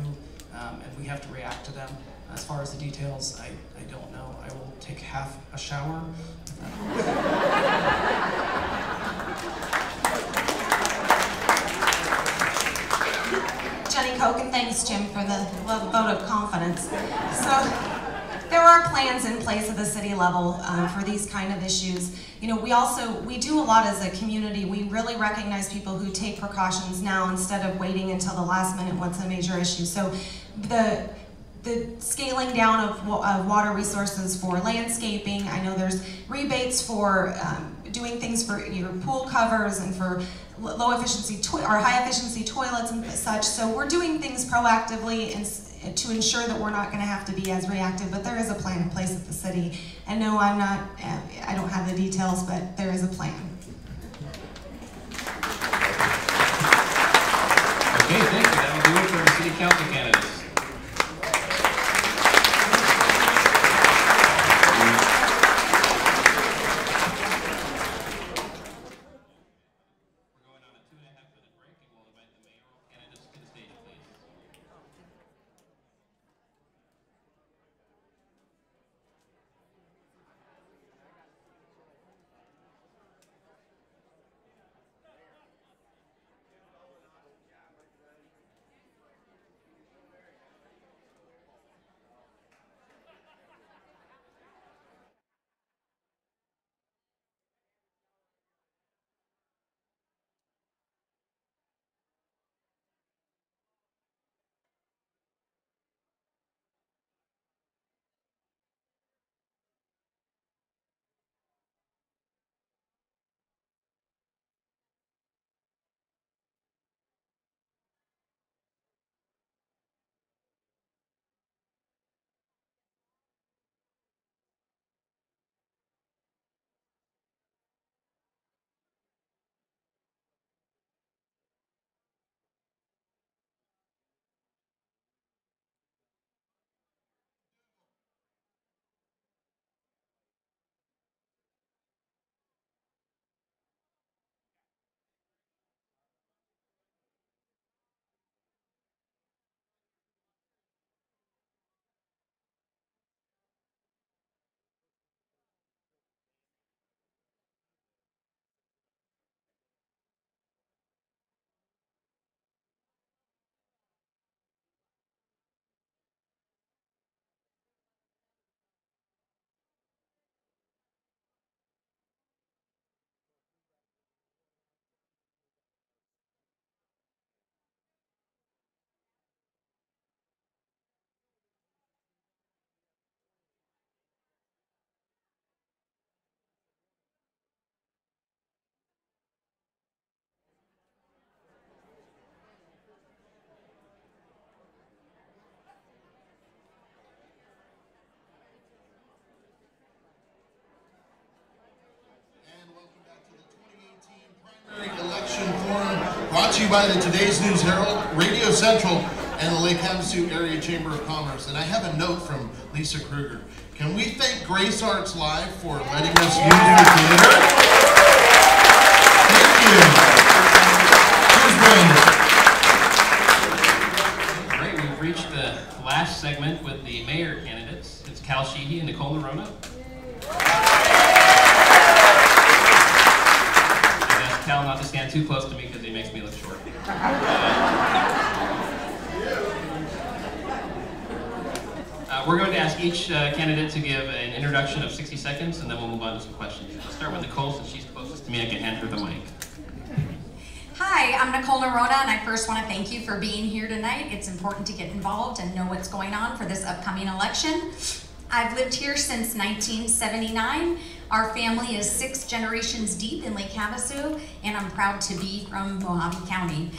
and we have to react to them. As far as the details, I don't know. I will take half a shower. Jenny Koch, and thanks, Jim, for the vote of confidence. So there are plans in place at the city level for these kind of issues. We do a lot as a community. We really recognize people who take precautions now instead of waiting until the last minute once a major issue. So the scaling down of water resources for landscaping. I know there's rebates for doing things for your pool covers and for low efficiency or high efficiency toilets and such. So we're doing things proactively and to ensure that we're not going to have to be as reactive. But there is a plan in place at the city. And no, I don't have the details, but there is a plan. Okay, thank you. That will do it for our city council candidates. to you by the Today's News Herald, Radio Central, and the Lake Havasu Area Chamber of Commerce. And I have a note from Lisa Kruger. Can we thank Grace Arts Live for letting us use their theater? Thank you. Here's Brandon. Great, we've reached the last segment with the mayor candidates. It's Cal Sheehy and Nicole Nerona. I asked Cal not to stand too close to me because he makes me look short. We're going to ask each candidate to give an introduction of 60 seconds, and then we'll move on to some questions. I'll start with Nicole, since she's closest to me. I can hand her the mic. Hi, I'm Nicole Nerona, and I first want to thank you for being here tonight. It's important to get involved and know what's going on for this upcoming election. I've lived here since 1979. Our family is 6 generations deep in Lake Havasu, and I'm proud to be from Mojave County.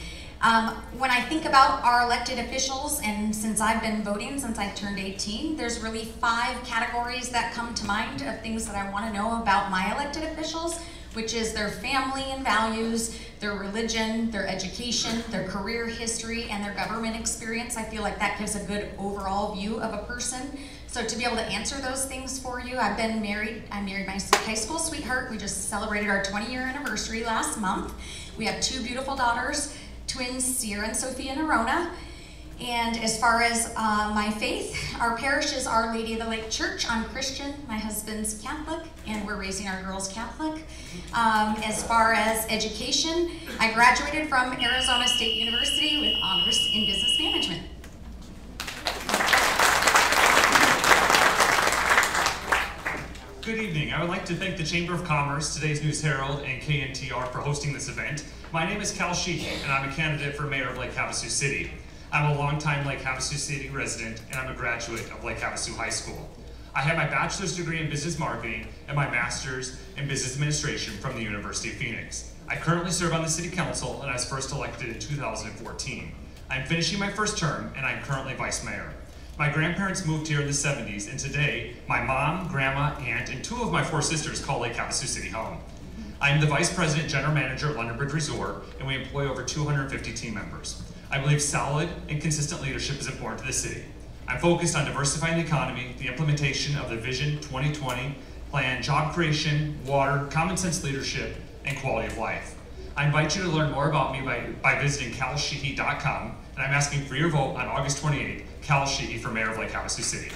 When I think about our elected officials, and since I've been voting since I turned 18, there's really 5 categories that come to mind of things that I want to know about my elected officials, which is their family and values, their religion, their education, their career history, and their government experience. I feel like that gives a good overall view of a person. So to be able to answer those things for you, I've been married. I married my high school sweetheart. We just celebrated our 20-year anniversary last month. We have 2 beautiful daughters, twins Sierra and Sophia Nerona. And as far as my faith, our parish is Our Lady of the Lake Church. I'm Christian, my husband's Catholic, and we're raising our girls Catholic. As far as education, I graduated from Arizona State University with honors in business management. Good evening. I would like to thank the Chamber of Commerce, Today's News Herald, and KNTR for hosting this event. My name is Cal Sheehy, and I'm a candidate for mayor of Lake Havasu City. I'm a longtime Lake Havasu City resident, and I'm a graduate of Lake Havasu High School. I have my bachelor's degree in business marketing and my master's in business administration from the University of Phoenix. I currently serve on the city council, and I was first elected in 2014. I'm finishing my first term, and I'm currently vice mayor. My grandparents moved here in the 70s, and today, my mom, grandma, aunt, and 2 of my 4 sisters call Lake Havasu City home. I am the Vice President General Manager at London Bridge Resort, and we employ over 250 team members. I believe solid and consistent leadership is important to the city. I'm focused on diversifying the economy, the implementation of the Vision 2020 plan, job creation, water, common sense leadership, and quality of life. I invite you to learn more about me by visiting calsheehy.com, and I'm asking for your vote on August 28th, Cal Sheehy for Mayor of Lake Havasu City.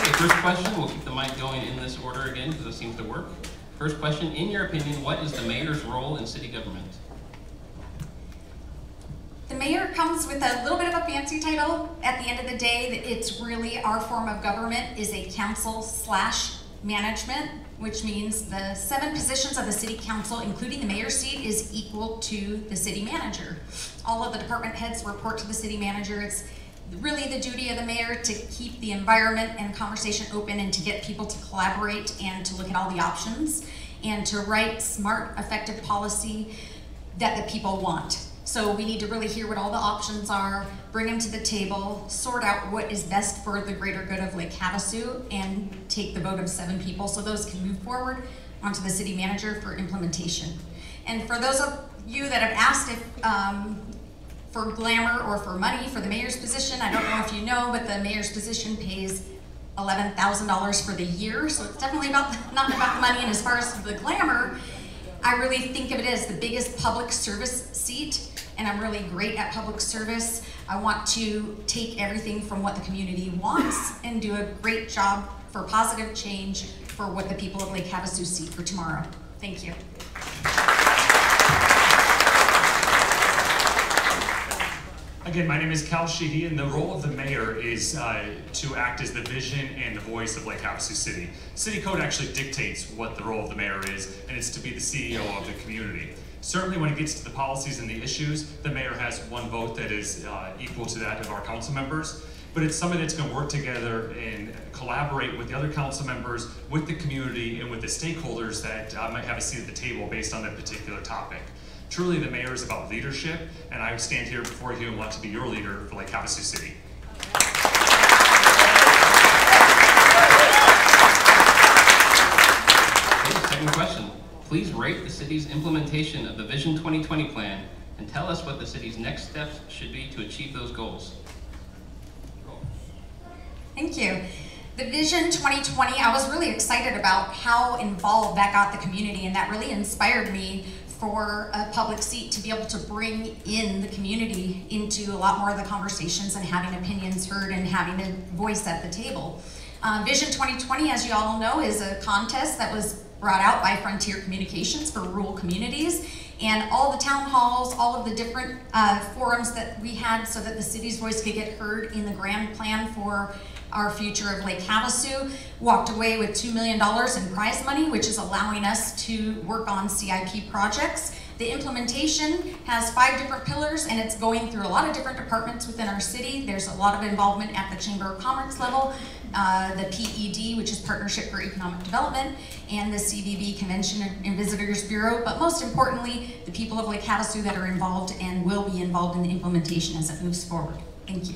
Okay, first question, we'll keep the mic going in this order again because it seems to work. First question, in your opinion, what is the mayor's role in city government? The mayor comes with a little bit of a fancy title. At the end of the day, it's really our form of government is a council/management, which means the 7 positions of the city council, including the mayor's seat, is equal to the city manager. All of the department heads report to the city manager. It's really the duty of the mayor to keep the environment and conversation open and to get people to collaborate and to look at all the options and to write smart, effective policy that the people want. So we need to really hear what all the options are, bring them to the table, sort out what is best for the greater good of Lake Havasu, and take the vote of 7 people so those can move forward onto the city manager for implementation. And for those of you that have asked if for glamour or for money for the mayor's position, I don't know if you know, but the mayor's position pays $11,000 for the year, so it's definitely not about the money. And as far as the glamour, I really think of it as the biggest public service seat, and I'm really great at public service. I want to take everything from what the community wants and do a great job for positive change for what the people of Lake Havasu see for tomorrow. Thank you. Again, my name is Cal Sheehy, and the role of the mayor is to act as the vision and the voice of Lake Havasu City. City code actually dictates what the role of the mayor is, and it's to be the CEO of the community. Certainly when it gets to the policies and the issues, the mayor has 1 vote that is equal to that of our council members, but it's somebody that's going to work together and collaborate with the other council members, with the community, and with the stakeholders that might have a seat at the table based on that particular topic. Truly, the mayor is about leadership, and I stand here before you and want to be your leader for Lake Havasu City. Please rate the city's implementation of the Vision 2020 plan and tell us what the city's next steps should be to achieve those goals. Thank you. The Vision 2020, I was really excited about how involved that got the community, and that really inspired me for a public seat to be able to bring in the community into a lot more of the conversations and having opinions heard and having a voice at the table. Vision 2020, as you all know, is a contest that was brought out by Frontier Communications for rural communities, and all the town halls, all of the different forums that we had so that the city's voice could get heard in the grand plan for our future of Lake Havasu, walked away with $2 million in prize money, which is allowing us to work on CIP projects. The implementation has 5 different pillars, and it's going through a lot of different departments within our city. There's a lot of involvement at the Chamber of Commerce level, the PED, which is Partnership for Economic Development, and the CVB, Convention and Visitors Bureau, but most importantly, the people of Lake Havasu that are involved and will be involved in the implementation as it moves forward. Thank you.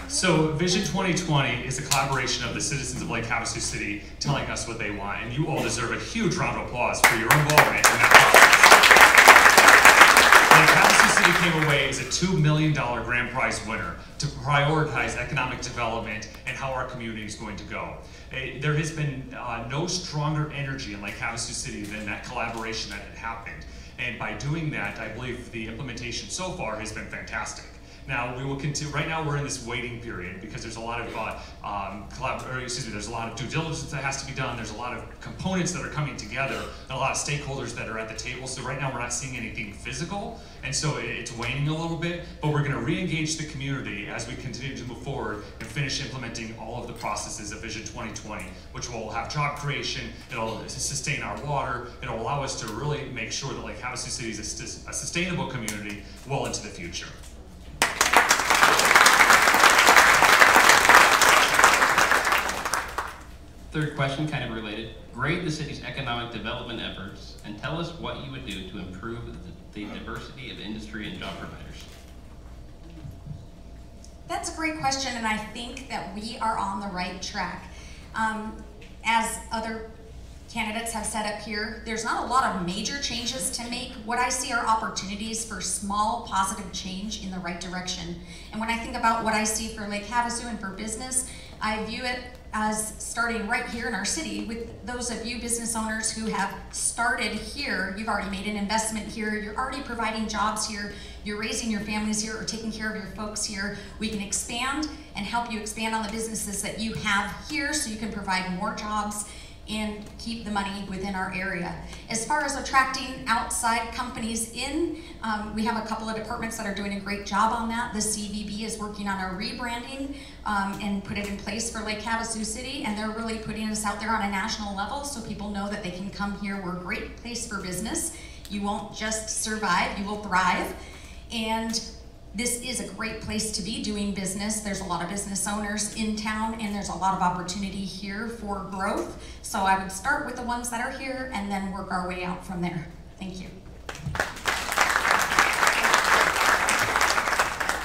So Vision 2020 is a collaboration of the citizens of Lake Havasu City telling us what they want, and you all deserve a huge round of applause for your involvement in that process. Lake Havasu City came away as a $2 million grand prize winner to prioritize economic development and how our community is going to go. There has been no stronger energy in Lake Havasu City than that collaboration that had happened. And by doing that, I believe the implementation so far has been fantastic. Now we will continue. Right now we're in this waiting period because there's a lot of there's a lot of due diligence that has to be done. There's a lot of components that are coming together, and a lot of stakeholders that are at the table. So right now we're not seeing anything physical, and so it's waning a little bit. But we're going to re-engage the community as we continue to move forward and finish implementing all of the processes of Vision 2020, which will have job creation. It'll sustain our water. It'll allow us to really make sure that Lake Havasu City is a sustainable community well into the future. Third question, kind of related. Grade the city's economic development efforts and tell us what you would do to improve the diversity of industry and job providers. That's a great question, and I think that we are on the right track. As other candidates have said up here, there's not a lot of major changes to make. What I see are opportunities for small positive change in the right direction. And when I think about what I see for Lake Havasu and for business, I view it as starting right here in our city with those of you business owners who have started here. You've already made an investment here. You're already providing jobs here. You're raising your families here or taking care of your folks here. We can expand and help you expand on the businesses that you have here so you can provide more jobs and keep the money within our area. As far as attracting outside companies in, we have a couple of departments that are doing a great job on that. The CVB is working on our rebranding and put it in place for Lake Havasu City, and they're really putting us out there on a national level so people know that they can come here. We're a great place for business. You won't just survive, you will thrive. And this is a great place to be doing business. There's a lot of business owners in town, and there's a lot of opportunity here for growth. So I would start with the ones that are here and then work our way out from there. Thank you.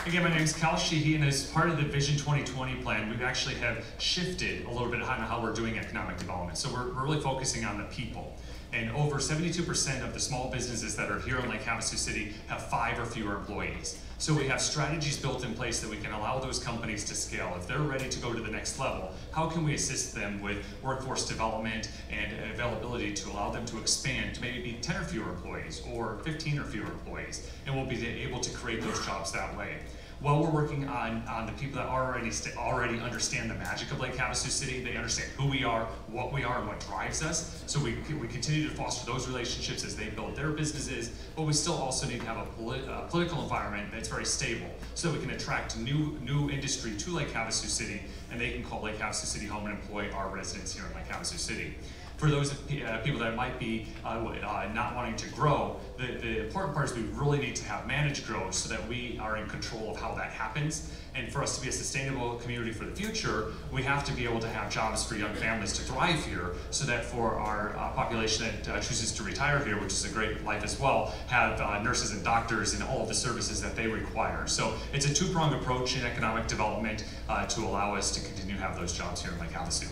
Again, my name is Cal Sheehy, and as part of the Vision 2020 plan, we actually have shifted a little bit on how we're doing economic development. So we're really focusing on the people. And over 72% of the small businesses that are here in Lake Havasu City have 5 or fewer employees. So we have strategies built in place that we can allow those companies to scale. If they're ready to go to the next level, how can we assist them with workforce development and availability to allow them to expand to maybe be 10 or fewer employees or 15 or fewer employees, and we'll be able to create those jobs that way. While we're working on the people that already understand the magic of Lake Havasu City, they understand who we are, what and what drives us. So we continue to foster those relationships as they build their businesses, but we still also need to have a political environment that's very stable so we can attract new industry to Lake Havasu City, and they can call Lake Havasu City home and employ our residents here in Lake Havasu City. For those people that might be not wanting to grow, the important part is we really need to have managed growth so that we are in control of how that happens. And for us to be a sustainable community for the future, we have to be able to have jobs for young families to thrive here, so that for our population that chooses to retire here, which is a great life as well, have nurses and doctors and all of the services that they require. So it's a two-pronged approach in economic development to allow us to continue to have those jobs here in Lake Havasu.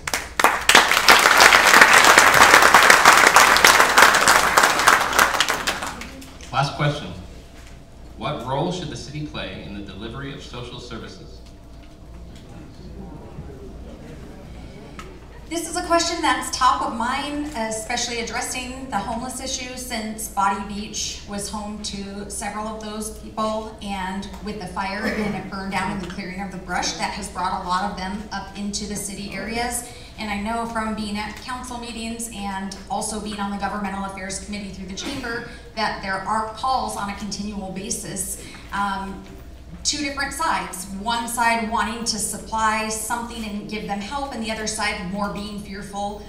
Last question. What role should the city play in the delivery of social services? This is a question that's top of mind, especially addressing the homeless issue, since Body Beach was home to several of those people, and with the fire and it burned down in the clearing of the brush, that has brought a lot of them up into the city areas. And I know from being at council meetings and also being on the Governmental Affairs Committee through the Chamber that there are calls on a continual basis. Two different sides. One side wanting to supply something and give them help, and the other side more being fearful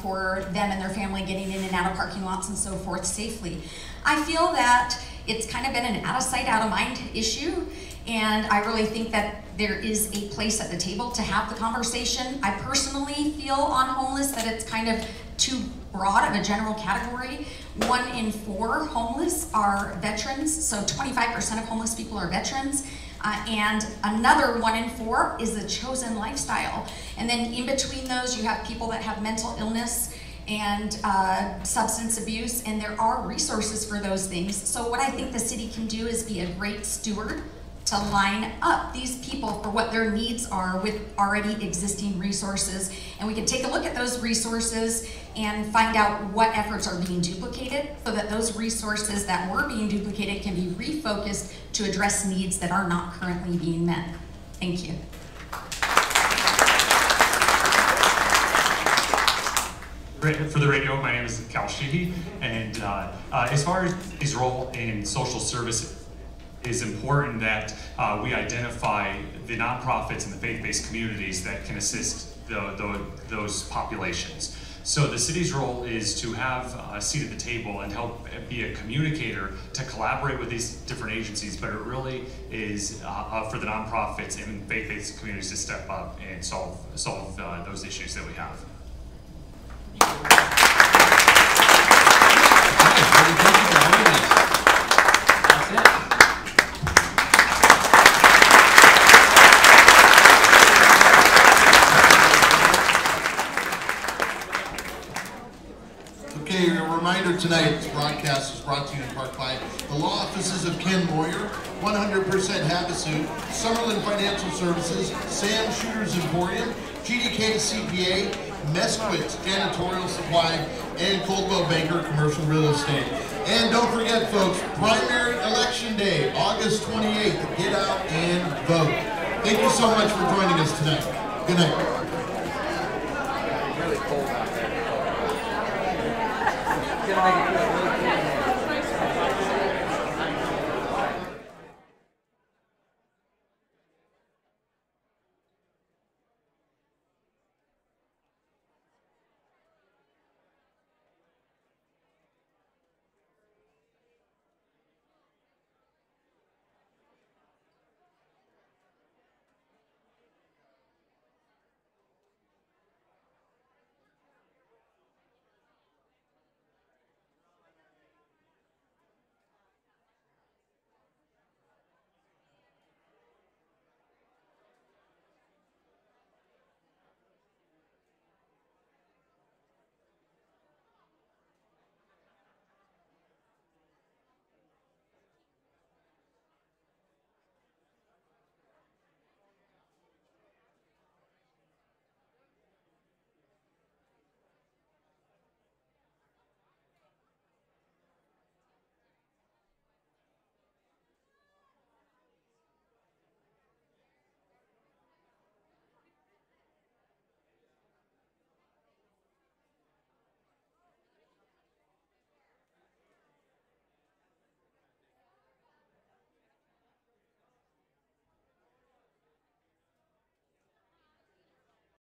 for them and their family getting in and out of parking lots and so forth safely. I feel that it's kind of been an out of sight, out of mind issue, and I really think that there is a place at the table to have the conversation. I personally feel on homeless that it's kind of too broad of a general category. 1 in 4 homeless are veterans, so 25% of homeless people are veterans. And another 1 in 4 is a chosen lifestyle. And then in between those, you have people that have mental illness and substance abuse, and there are resources for those things. So what I think the city can do is be a great steward to line up these people for what their needs are with already existing resources. And we can take a look at those resources and find out what efforts are being duplicated, so that those resources that were being duplicated can be refocused to address needs that are not currently being met. Thank you. For the radio, my name is Cal Sheehy, and as far as his role in social services, it's important that we identify the nonprofits and the faith-based communities that can assist those populations. So the city's role is to have a seat at the table and help be a communicator to collaborate with these different agencies, but it really is for the nonprofits and faith-based communities to step up and solve those issues that we have. Okay, a reminder, tonight's broadcast is brought to you in part by the law offices of Ken Moyer, 100% Havasu, Summerlin Financial Services, Sam Shooter's Emporium, GDK CPA, Mesquite Janitorial Supply, and Coldwell Banker Commercial Real Estate. And don't forget, folks, primary election day, August 28th. Get out and vote. Thank you so much for joining us tonight. Good night. Gonna make it